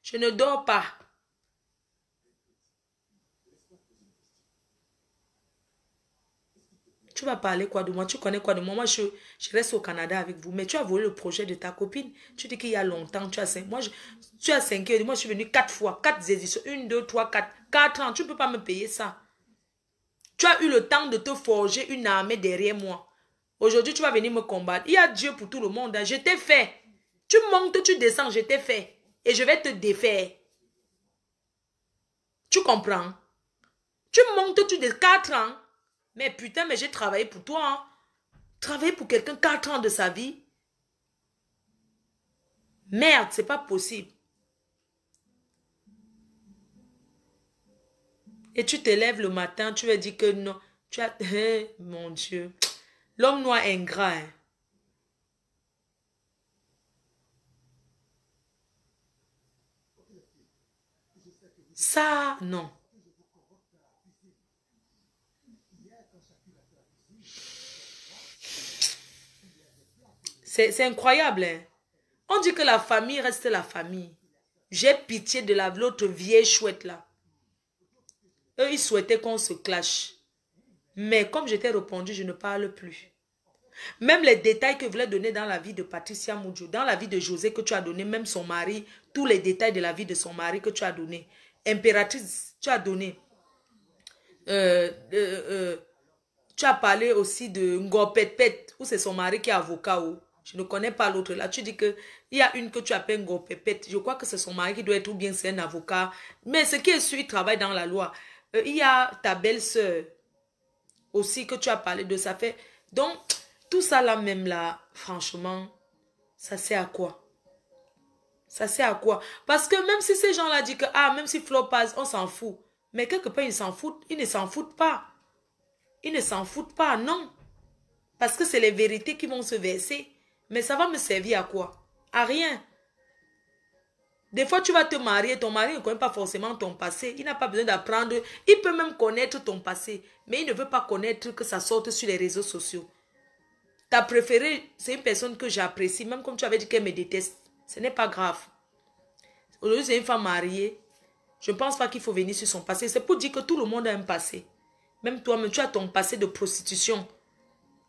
Je ne dors pas. Tu vas parler quoi de moi? Tu connais quoi de moi? Moi, je reste au Canada avec vous. Mais tu as volé le projet de ta copine. Tu dis qu'il y a longtemps, tu as 5. Moi, tu as 5 heures. Moi, je suis venue 4 fois. 4 éditions. 1, 2, 3, 4. 4 ans. Tu ne peux pas me payer ça. Tu as eu le temps de te forger une armée derrière moi. Aujourd'hui, tu vas venir me combattre. Il y a Dieu pour tout le monde. Je t'ai fait. Tu montes, tu descends, je t'ai fait. Et je vais te défaire. Tu comprends? Tu montes, tu descends 4 ans. Mais putain, mais j'ai travaillé pour toi. Hein. Travailler pour quelqu'un 4 ans de sa vie. Merde, c'est pas possible. Et tu te lèves le matin, tu vas dire que non. Tu as... mon Dieu. L'homme noir ingrat. Hein. Ça, non. C'est incroyable. Hein? On dit que la famille reste la famille. J'ai pitié de l'autre vieille chouette là. Eux, ils souhaitaient qu'on se clash. Mais comme je t'ai répondu, je ne parle plus. Même les détails que je voulais donner dans la vie de Patricia Moudjou, dans la vie de José que tu as donné, même son mari, tous les détails de la vie de son mari que tu as donné. Impératrice, tu as donné. Tu as parlé aussi de Ngopet-Pet, où c'est son mari qui est avocat. Où je ne connais pas l'autre là. Tu dis qu'il y a une que tu appelles Ngopet-Pet. Je crois que c'est son mari qui doit être, ou bien c'est un avocat. Mais ce qui est sûr, il travaille dans la loi. Il y a ta belle-sœur aussi que tu as parlé de ça. Fait. Donc, tout ça là même là, franchement, ça sert à quoi? Ça sert à quoi? Parce que même si ces gens-là disent que, ah, même si Flo passe, on s'en fout. Mais quelque part, ils s'en foutent. Ils ne s'en foutent pas. Ils ne s'en foutent pas, non. Parce que c'est les vérités qui vont se verser. Mais ça va me servir à quoi? À rien. Des fois, tu vas te marier. Ton mari ne connaît pas forcément ton passé. Il n'a pas besoin d'apprendre. Il peut même connaître ton passé. Mais il ne veut pas connaître que ça sorte sur les réseaux sociaux. Ta préférée, c'est une personne que j'apprécie. Même comme tu avais dit qu'elle me déteste. Ce n'est pas grave. Aujourd'hui, c'est une femme mariée. Je ne pense pas qu'il faut venir sur son passé. C'est pour dire que tout le monde a un passé. Même toi-même, tu as ton passé de prostitution.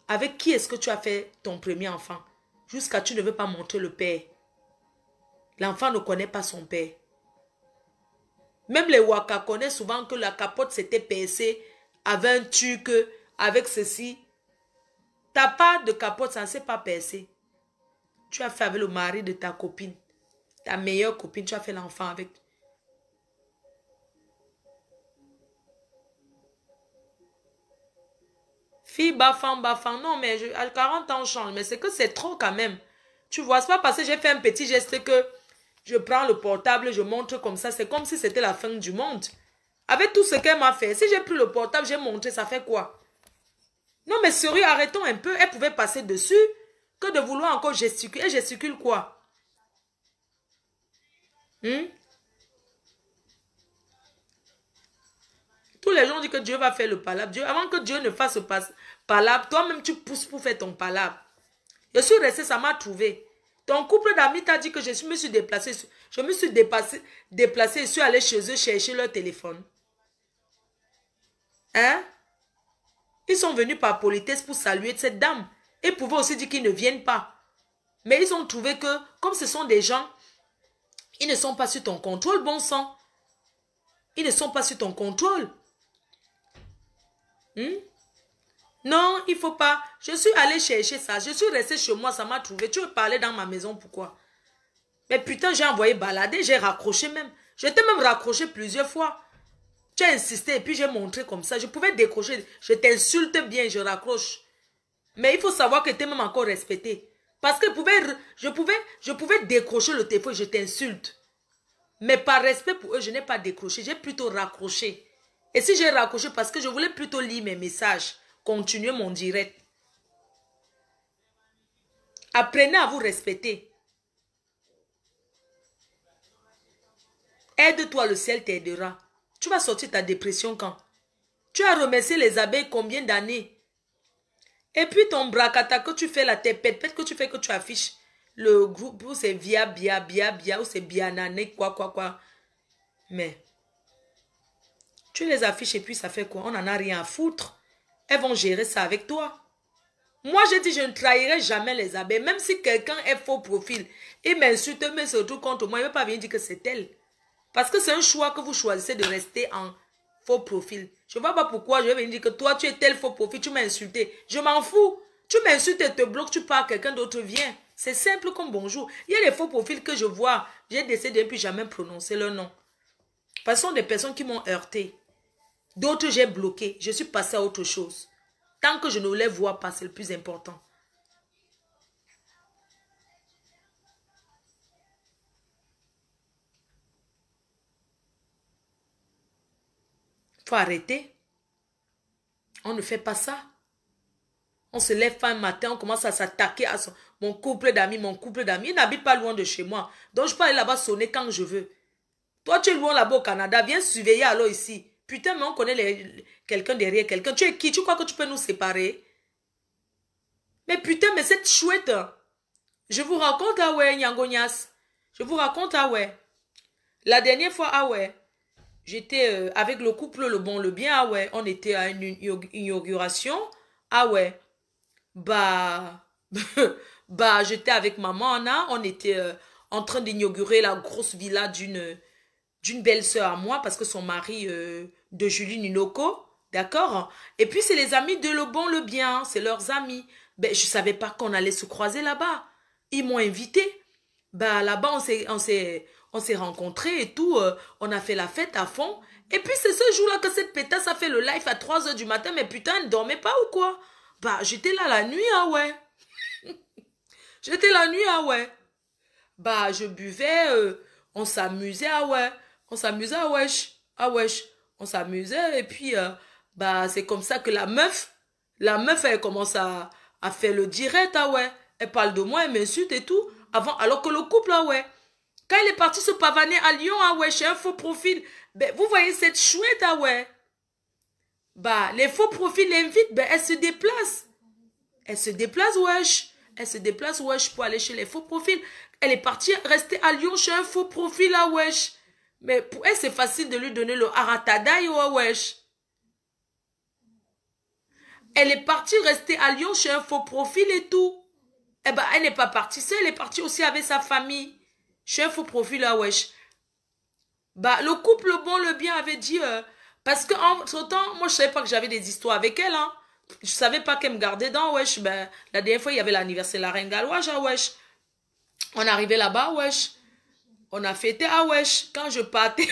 Avec qui est-ce que tu as fait ton premier enfant? Jusqu'à tu ne veux pas montrer le père. L'enfant ne connaît pas son père. Même les Waka connaissent souvent que la capote s'était percée avec un tuque, avec ceci. Ta part de capote, ça ne s'est pas percé. Tu as fait avec le mari de ta copine. Ta meilleure copine, tu as fait l'enfant avec. Fille, bafan. Non, mais à 40 ans, on change. Mais c'est que c'est trop quand même. Tu vois, c'est pas parce que j'ai fait un petit geste que je prends le portable, je montre comme ça. C'est comme si c'était la fin du monde. Avec tout ce qu'elle m'a fait. Si j'ai pris le portable, j'ai montré, ça fait quoi? Non, mais sérieux, arrêtons un peu. Elle pouvait passer dessus que de vouloir encore gesticuler. Elle gesticule quoi? Tous les gens disent que Dieu va faire le palabre. Avant que Dieu ne fasse le palabre, toi-même tu pousses pour faire ton palabre. Je suis restée, ça m'a trouvé. Ton couple d'amis t'a dit que me suis déplacée. Je me suis déplacée et suis allée chez eux chercher leur téléphone. Hein? Ils sont venus par politesse pour saluer cette dame. Ils pouvaient aussi dire qu'ils ne viennent pas. Mais ils ont trouvé que, comme ce sont des gens, ils ne sont pas sur ton contrôle, bon sang. Ils ne sont pas sur ton contrôle. Non, il ne faut pas. Je suis allée chercher ça. Je suis restée chez moi, ça m'a trouvé. Tu veux parler dans ma maison, pourquoi? Mais putain, j'ai envoyé balader, j'ai raccroché même. J'étais même raccroché plusieurs fois. Tu as insisté et puis j'ai montré comme ça. Je pouvais décrocher. Je t'insulte bien, je raccroche. Mais il faut savoir que tu es même encore respecté. Parce que je pouvais décrocher le téléphone et je t'insulte. Mais par respect pour eux, je n'ai pas décroché. J'ai plutôt raccroché. Et si j'ai raccroché, parce que je voulais plutôt lire mes messages. Continuer mon direct. Apprenez à vous respecter. Aide-toi, le ciel t'aidera. Tu vas sortir ta dépression quand? Tu as remercié les abeilles combien d'années? Et puis ton bracata que tu fais là, tes pètes que tu fais, que tu affiches. Le groupe, où c'est via, ou c'est bianané, quoi. Mais, tu les affiches et puis ça fait quoi? On n'en a rien à foutre. Elles vont gérer ça avec toi. Moi, j'ai dit, je ne trahirai jamais les abeilles. Même si quelqu'un est faux profil, il m'insulte, mais surtout contre moi, il ne veut pas venir dire que c'est elle. Parce que c'est un choix que vous choisissez de rester en faux profil. Je ne vois pas pourquoi je vais venir dire que toi, tu es tel faux profil, tu m'as insulté. Je m'en fous. Tu m'insultes et te bloques, tu pars, quelqu'un d'autre vient. C'est simple comme bonjour. Il y a des faux profils que je vois. J'ai décidé de ne plus jamais prononcer leur nom. Parce que ce sont des personnes qui m'ont heurté. D'autres, j'ai bloqué. Je suis passé à autre chose. Tant que je ne les vois pas, c'est le plus important. Il faut arrêter. On ne fait pas ça. On se lève pas un matin, on commence à s'attaquer à mon couple d'amis, Il n'habite pas loin de chez moi. Donc je peux aller là-bas sonner quand je veux. Toi, tu es loin là-bas au Canada. Viens surveiller alors ici. Putain, mais on connaît quelqu'un derrière quelqu'un. Tu es qui? Tu crois que tu peux nous séparer? Mais putain, mais cette chouette. Je vous raconte, ah ouais, Nyangonias. Je vous raconte, ah ouais. La dernière fois, ah ouais. J'étais avec le couple, le bon, le bien, ah ouais. On était à une inauguration. Ah ouais. Bah, j'étais avec maman, Anna. On était en train d'inaugurer la grosse villa d'une belle-sœur à moi parce que son mari de Julie Ninoko, d'accord? Et puis c'est les amis de le bon, le bien, c'est leurs amis. Ben, je savais pas qu'on allait se croiser là-bas. Ils m'ont invité. Bah là-bas, on s'est rencontrés et tout. On a fait la fête à fond. Et puis c'est ce jour-là que cette pétasse a fait le live à 3 h du matin. Mais putain, elle ne dormait pas ou quoi? Bah, j'étais là la nuit, ah ouais. J'étais la nuit, ah ouais. Bah, je buvais, on s'amusait, ah ouais. On s'amusait, ah wesh. Ah wesh. On s'amusait et puis, bah, c'est comme ça que la meuf, elle commence à faire le direct, ah ouais. Elle parle de moi, elle m'insulte et tout. Alors que le couple, ah ouais. Quand il est parti se pavaner à Lyon, ah ouais, chez un faux profil. Ben, vous voyez cette chouette, ah ouais. Bah, les faux profils l'invitent, ben, elle se déplace. Elle se déplace, wesh. Elle se déplace, wesh, pour aller chez les faux profils. Elle est partie rester à Lyon chez un faux profil, là, wesh. Mais pour elle, c'est facile de lui donner le haratadaï, wesh. Elle est partie rester à Lyon chez un faux profil et tout. Eh ben, elle n'est pas partie seule, elle est partie aussi avec sa famille. Chez un faux profil, là, wesh. Bah, le couple, le bon, le bien avait dit... parce que entre temps, moi, je savais pas que j'avais des histoires avec elle, hein. Je savais pas qu'elle me gardait dans, wesh. Ben, la dernière fois, il y avait l'anniversaire de la reine galloise, ah, wesh. On est arrivé là-bas, wesh. On a fêté, ah, wesh. Quand je partais...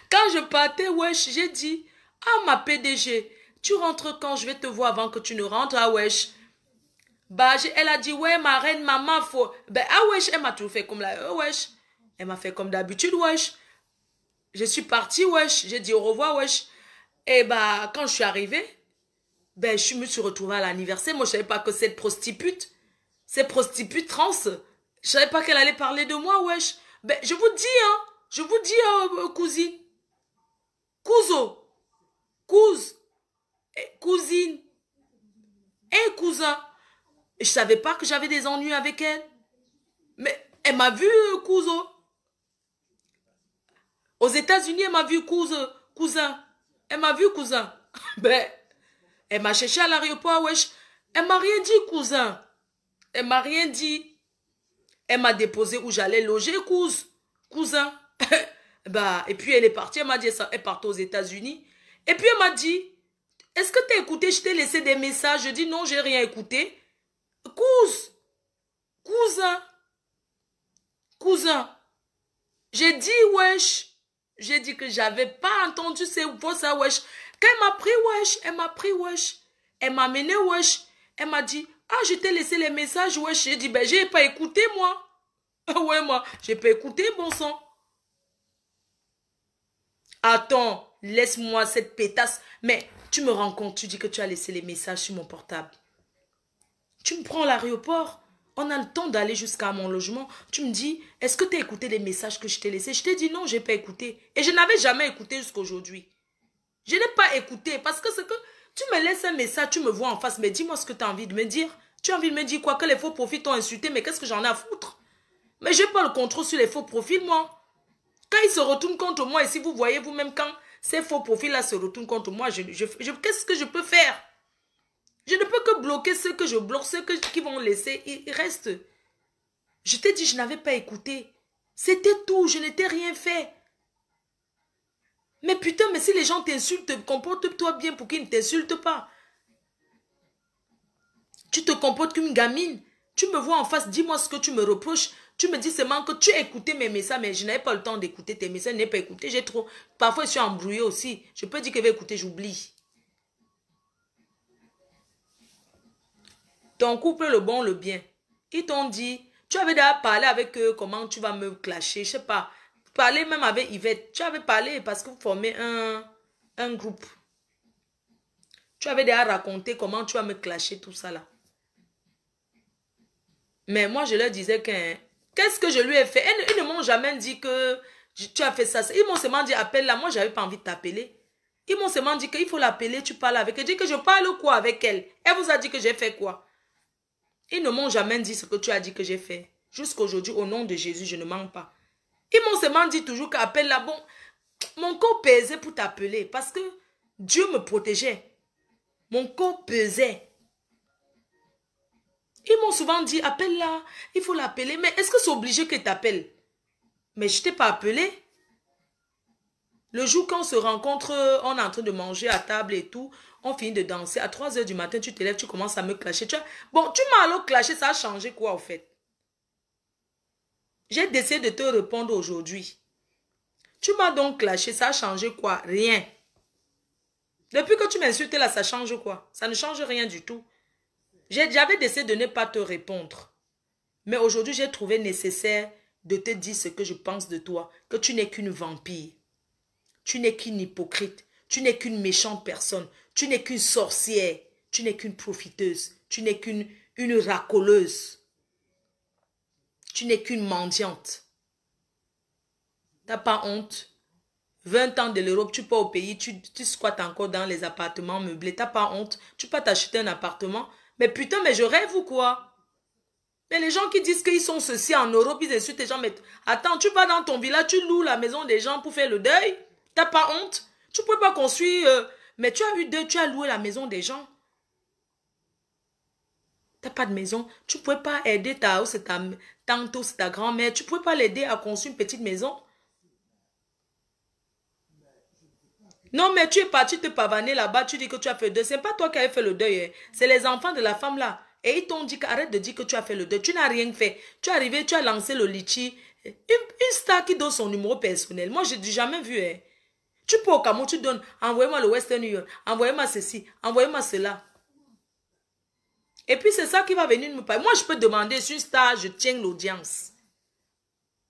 Quand je partais, wesh, j'ai dit... Ah, ma PDG, tu rentres quand? Je vais te voir avant que tu ne rentres, ah, wesh. Bah, elle a dit, ouais, ma reine, maman, faut... Ben, ah, wesh, elle m'a tout fait comme là, wesh. Elle m'a fait comme d'habitude, wesh. Je suis partie, wesh. J'ai dit au revoir, wesh. Et bah, quand je suis arrivée, ben, je me suis retrouvée à l'anniversaire. Moi, je savais pas que cette prostitute trans, je savais pas qu'elle allait parler de moi, wesh. Ben, je vous dis, hein. Je vous dis, cousine. Cousine. Et cousin. Je ne savais pas que j'avais des ennuis avec elle. Mais elle m'a vu, cousin. Aux États-Unis, elle m'a vu, cousin. Elle m'a vu, cousin. Ben, elle m'a cherché à l'aéroport, wesh. Elle m'a rien dit, cousin. Elle m'a rien dit. Elle m'a déposé où j'allais loger, cousin. Bah, et puis elle est partie, elle m'a dit, elle est partie aux États-Unis. Et puis elle m'a dit, est-ce que tu as écouté, je t'ai laissé des messages. Je dis, non, j'ai rien écouté. Cousin. J'ai dit, wesh. J'ai dit que j'avais pas entendu ces voix, ça, wesh. Quand elle m'a pris, wesh. Elle m'a mené, wesh. Elle m'a dit, ah, je t'ai laissé les messages, wesh. J'ai dit, ben, j'ai pas écouté, moi. Ouais, moi, j'ai pas écouté, bon sang. Attends, laisse-moi cette pétasse. Mais tu me rends compte, tu dis que tu as laissé les messages sur mon portable. Tu me prends à l'aéroport. On a le temps d'aller jusqu'à mon logement. Tu me dis, est-ce que tu as écouté les messages que je t'ai laissés? Je t'ai dit non, je n'ai pas écouté. Et je n'avais jamais écouté jusqu'à aujourd'hui. Je n'ai pas écouté parce que c'est que tu me laisses un message, tu me vois en face, mais dis-moi ce que tu as envie de me dire. Tu as envie de me dire quoi? Que les faux profils t'ont insulté, mais qu'est-ce que j'en ai à foutre? Mais je n'ai pas le contrôle sur les faux profils, moi. Quand ils se retournent contre moi, et si vous voyez vous-même quand ces faux profils-là se retournent contre moi, qu'est-ce que je peux faire? Je ne peux que bloquer ceux que je bloque, ceux qui vont laisser, ils restent. Je t'ai dit, je n'avais pas écouté. C'était tout, je n'étais rien fait. Mais putain, mais si les gens t'insultent, comporte-toi bien pour qu'ils ne t'insultent pas. Tu te comportes comme une gamine. Tu me vois en face, dis-moi ce que tu me reproches. Tu me dis seulement que tu as écouté mes messages, mais je n'avais pas le temps d'écouter tes messages, je n'ai pas écouté. J'ai trop. Parfois, je suis embrouillée aussi. Je peux dire que je vais écouter, j'oublie. Ton couple, le bon, le bien. Ils t'ont dit, tu avais déjà parlé avec eux, comment tu vas me clasher, je sais pas. Parler même avec Yvette. Tu avais parlé parce que vous formez un groupe. Tu avais déjà raconté comment tu vas me clasher, tout ça là. Mais moi, je leur disais que, qu'est-ce que je lui ai fait? Ils ne m'ont jamais dit que tu as fait ça. Ils m'ont seulement dit, appelle-la. Moi, je n'avais pas envie de t'appeler. Ils m'ont seulement dit qu'il faut l'appeler, tu parles avec elle. Je dis que je parle quoi avec elle? Elle vous a dit que j'ai fait quoi? Ils ne m'ont jamais dit ce que tu as dit que j'ai fait. Jusqu'aujourd'hui, au nom de Jésus, je ne mens pas. Ils m'ont seulement dit toujours qu'appelle-la. Bon, mon corps pesait pour t'appeler parce que Dieu me protégeait. Mon corps pesait. Ils m'ont souvent dit, appelle-la, il faut l'appeler. Mais est-ce que c'est obligé que t'appelle? Mais je ne t'ai pas appelé. Le jour quand on se rencontre, on est en train de manger à table et tout, on finit de danser. À 3 h du matin, tu te lèves, tu commences à me clasher. Bon, tu m'as alors clashé, ça a changé quoi au fait? J'ai décidé de te répondre aujourd'hui. Tu m'as donc clashé, ça a changé quoi? Rien. Depuis que tu m'insultes là, ça change quoi? Ça ne change rien du tout. J'avais décidé de ne pas te répondre. Mais aujourd'hui, j'ai trouvé nécessaire de te dire ce que je pense de toi. Que tu n'es qu'une vampire. Tu n'es qu'une hypocrite. Tu n'es qu'une méchante personne. Tu n'es qu'une sorcière. Tu n'es qu'une profiteuse. Tu n'es qu'une racoleuse. Tu n'es qu'une mendiante. T'as pas honte? 20 ans de l'Europe, tu pars au pays, tu squattes encore dans les appartements meublés. T'as pas honte? Tu peux t'acheter un appartement? Mais putain, mais je rêve ou quoi? Mais les gens qui disent qu'ils sont ceci en Europe, ils insultent les gens. Mais attends, tu vas dans ton village, tu loues la maison des gens pour faire le deuil? T'as pas honte? Tu peux pas construire... mais tu as eu deuil, tu as loué la maison des gens. T'as pas de maison. Tu ne pouvais pas aider ta tante ou ta grand-mère. Tu ne pouvais pas l'aider à construire une petite maison. Non, mais tu es parti te pavaner là-bas, tu dis que tu as fait le deuil. Ce n'est pas toi qui as fait le deuil. Hein. C'est les enfants de la femme là. Et ils t'ont dit qu'arrête de dire que tu as fait le deuil. Tu n'as rien fait. Tu es arrivé, tu as lancé le litchi. Une star qui donne son numéro personnel. Moi, je n'ai jamais vu. Hein. Tu peux au Cameroun, tu donnes, envoyez-moi le Western Union, envoyez-moi ceci, envoyez-moi cela. Et puis c'est ça qui va venir me parler. Moi, je peux demander, sur une star, je tiens l'audience.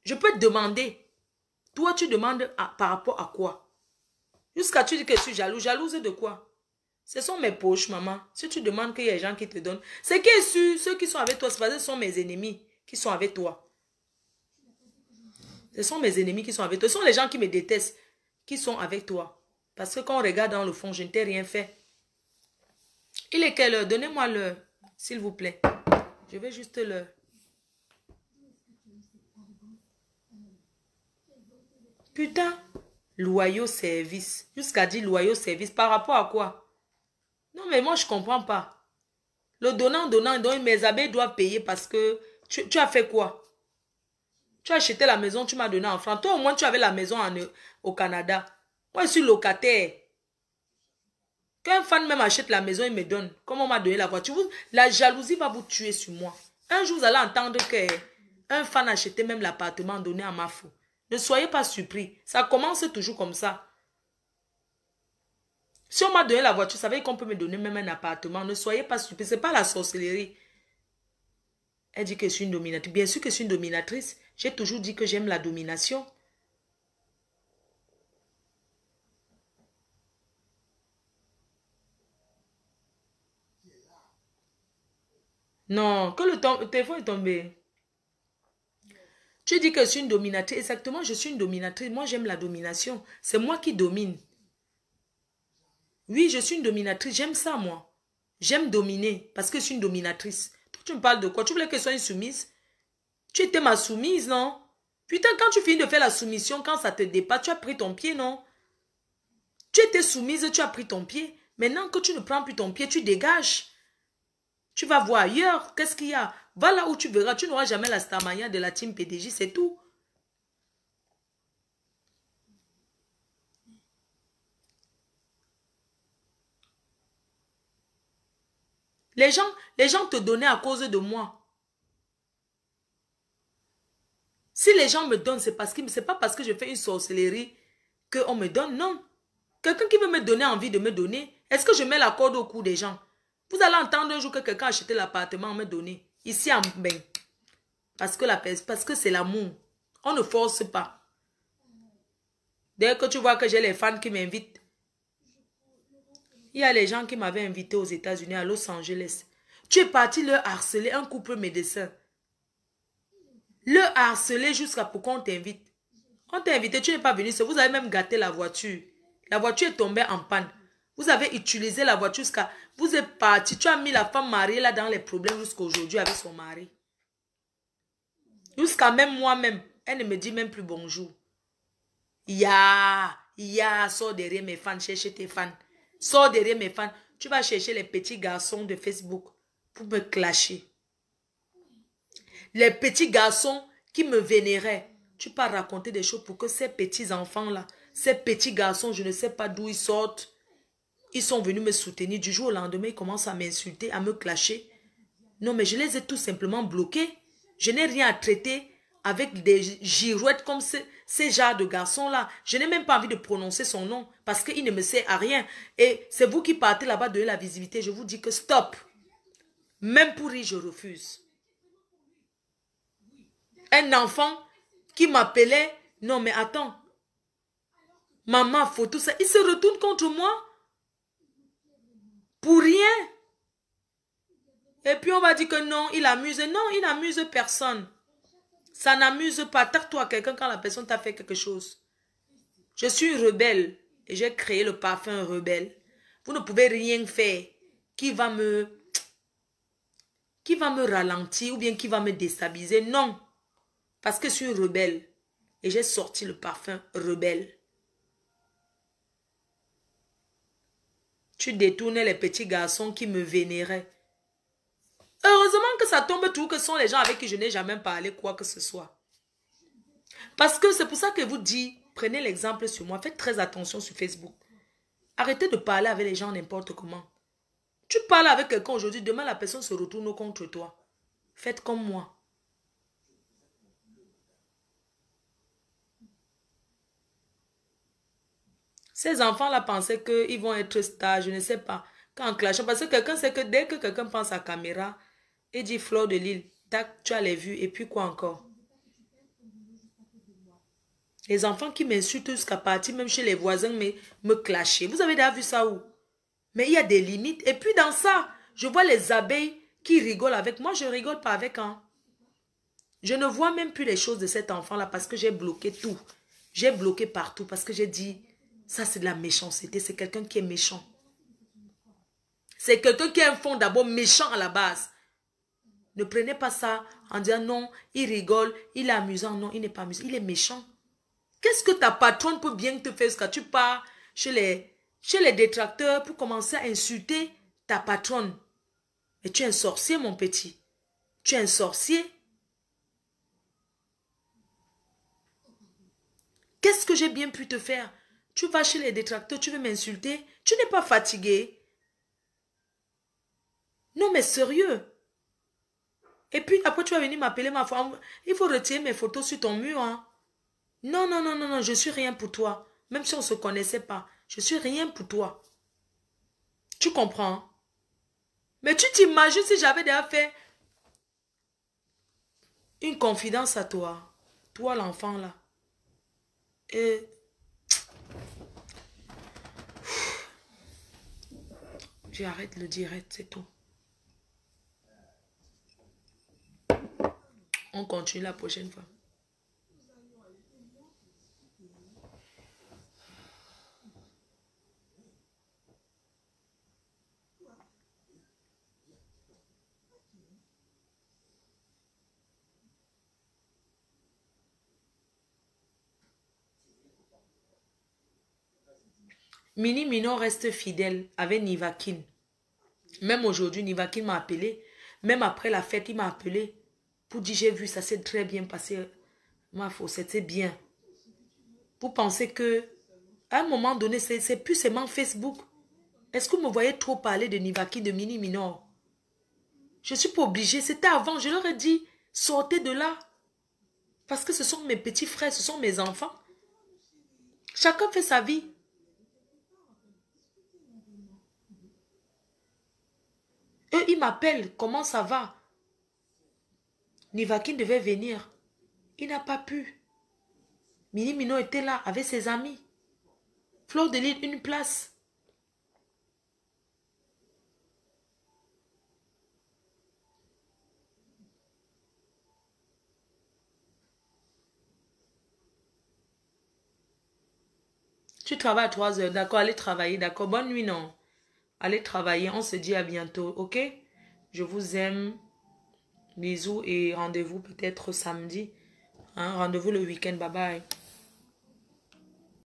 Je peux te demander. Toi, tu demandes par rapport à quoi? Jusqu'à tu dis que je suis jalouse. Jalouse de quoi? Ce sont mes poches, maman. Si tu demandes qu'il y a des gens qui te donnent. C'est qui est sûr, ceux qui sont avec toi, ce sont mes ennemis qui sont avec toi. Ce sont mes ennemis qui sont avec toi. Ce sont les gens qui me détestent, qui sont avec toi. Parce que quand on regarde dans le fond, je ne t'ai rien fait. Il est quelle heure? Donnez-moi l'heure, s'il vous plaît. Je vais juste le... Putain, loyaux service. Jusqu'à dire loyaux service. Par rapport à quoi? Non, mais moi, je ne comprends pas. Le donnant, donc mes abeilles doivent payer parce que... Tu as fait quoi? Tu as acheté la maison, tu m'as donné en francs. Toi, au moins, tu avais la maison au Canada. Moi, je suis locataire. Qu'un fan même achète la maison, il me donne. Comme on m'a donné la voiture. La jalousie va vous tuer sur moi. Un jour, vous allez entendre qu'un fan achetait même l'appartement donné à ma fou. Ne soyez pas surpris. Ça commence toujours comme ça. Si on m'a donné la voiture, ça veut dire qu'on peut me donner même un appartement. Ne soyez pas surpris. Ce n'est pas la sorcellerie. Elle dit que je suis une dominatrice. Bien sûr que je suis une dominatrice. J'ai toujours dit que j'aime la domination. Non, que le téléphone est tombé. Tu dis que je suis une dominatrice. Exactement, je suis une dominatrice. Moi, j'aime la domination. C'est moi qui domine. Oui, je suis une dominatrice. J'aime ça, moi. J'aime dominer parce que je suis une dominatrice. Toi, tu me parles de quoi? Tu voulais que je sois une soumise? Tu étais ma soumise, non? Putain, quand tu finis de faire la soumission, quand ça te dépasse, tu as pris ton pied, non? Tu étais soumise, tu as pris ton pied. Maintenant que tu ne prends plus ton pied, tu dégages. Tu vas voir ailleurs. Qu'est-ce qu'il y a? Va là où tu verras. Tu n'auras jamais la Starmania de la team PDJ, c'est tout. Les gens te donnaient à cause de moi. Si les gens me donnent, c'est pas parce que je fais une sorcellerie qu'on me donne, non. Quelqu'un qui veut me donner envie de me donner, est-ce que je mets la corde au cou des gens? Vous allez entendre un jour que quelqu'un a acheté l'appartement à me donner. Ici en bain. Parce que c'est l'amour. On ne force pas. Dès que tu vois que j'ai les fans qui m'invitent. Il y a les gens qui m'avaient invité aux États-Unis, à Los Angeles. Tu es parti leur harceler un couple médecin. Leur harceler jusqu'à pour qu'on t'invite. On t'a invité, tu n'es pas venu. Vous avez même gâté la voiture. La voiture est tombée en panne. Vous avez utilisé la voiture jusqu'à... Vous êtes parti. Tu as mis la femme mariée là dans les problèmes jusqu'à aujourd'hui avec son mari. Jusqu'à même moi-même. Elle ne me dit même plus bonjour. Sors derrière mes fans. Cherche tes fans. Sors derrière mes fans. Tu vas chercher les petits garçons de Facebook pour me clasher. Les petits garçons qui me vénéraient. Tu peux raconter des choses pour que ces petits enfants-là, ces petits garçons, je ne sais pas d'où ils sortent. Ils sont venus me soutenir. Du jour au lendemain, ils commencent à m'insulter, à me clasher. Non, mais je les ai tout simplement bloqués. Je n'ai rien à traiter avec des girouettes comme ces genres de garçons-là. Je n'ai même pas envie de prononcer son nom parce qu'il ne me sert à rien. Et c'est vous qui partez là-bas donner la visibilité. Je vous dis que stop. Même pour rire, je refuse. Un enfant qui m'appelait, non mais attends, maman, faut tout ça. Il se retourne contre moi pour rien. Et puis on va dire que non, il amuse. Non, il n'amuse personne. Ça n'amuse pas. Tape-toi à quelqu'un quand la personne t'a fait quelque chose. Je suis une rebelle et j'ai créé le parfum rebelle. Vous ne pouvez rien faire qui va me ralentir ou bien qui va me déstabiliser. Non. Parce que je suis une rebelle. Et j'ai sorti le parfum rebelle. Tu détournais les petits garçons qui me vénéraient. Heureusement que ça tombe tout, que ce sont les gens avec qui je n'ai jamais parlé quoi que ce soit. Parce que c'est pour ça que vous dites, prenez l'exemple sur moi, faites très attention sur Facebook. Arrêtez de parler avec les gens n'importe comment. Tu parles avec quelqu'un aujourd'hui, demain la personne se retourne contre toi. Faites comme moi. Ces enfants-là pensaient qu'ils vont être stars, je ne sais pas. Quand clashant, parce que quelqu'un sait que dès que quelqu'un pense à caméra, il dit Fleur de Lille, tac, tu as les vues, et puis quoi encore? Les enfants qui m'insultent jusqu'à partir, même chez les voisins, me clasher. Vous avez déjà vu ça où? Mais il y a des limites. Et puis dans ça, je vois les abeilles qui rigolent avec moi. Je ne rigole pas avec. Hein. Je ne vois même plus les choses de cet enfant-là parce que j'ai bloqué tout. J'ai bloqué partout parce que j'ai dit, ça c'est de la méchanceté. C'est quelqu'un qui est méchant. C'est quelqu'un qui a un fond d'abord méchant à la base. Ne prenez pas ça en disant non, il rigole, il est amusant. Non, il n'est pas amusant, il est méchant. Qu'est-ce que ta patronne peut bien te faire quand tu pars chez les détracteurs pour commencer à insulter ta patronne? Mais tu es un sorcier, mon petit. Tu es un sorcier. Qu'est-ce que j'ai bien pu te faire? Tu vas chez les détracteurs, tu veux m'insulter? Tu n'es pas fatigué? Non, mais sérieux. Et puis après, tu vas venir m'appeler ma femme. Il faut retirer mes photos sur ton mur. Hein. Non, non, non, non, non, je suis rien pour toi. Même si on ne se connaissait pas, je suis rien pour toi. Tu comprends? Mais tu t'imagines si j'avais déjà fait une confidence à toi. Toi, l'enfant, là. Et j'arrête le direct, c'est tout. On continue la prochaine fois. Mini Minon reste fidèle avec Nivakin. Même aujourd'hui, Nivakin m'a appelé. Même après la fête, il m'a appelé. Pour dire, j'ai vu, ça s'est très bien passé. Ma faute, c'était bien. Pour penser que, à un moment donné, c'est plus seulement Facebook. Est-ce que vous me voyez trop parler de Nivakin, de Mini Minon? Je ne suis pas obligée. C'était avant. Je leur ai dit, sortez de là. Parce que ce sont mes petits frères, ce sont mes enfants. Chacun fait sa vie. Eux, ils m'appellent. Comment ça va? Nivakin devait venir. Il n'a pas pu. Mini Minon était là avec ses amis. Fleur de Lys, une place. Tu travailles à 3 heures. D'accord, allez travailler. D'accord, bonne nuit, non? Allez travailler. On se dit à bientôt, ok? Je vous aime. Bisous et rendez-vous peut-être samedi. Hein? Rendez-vous le week-end. Bye bye.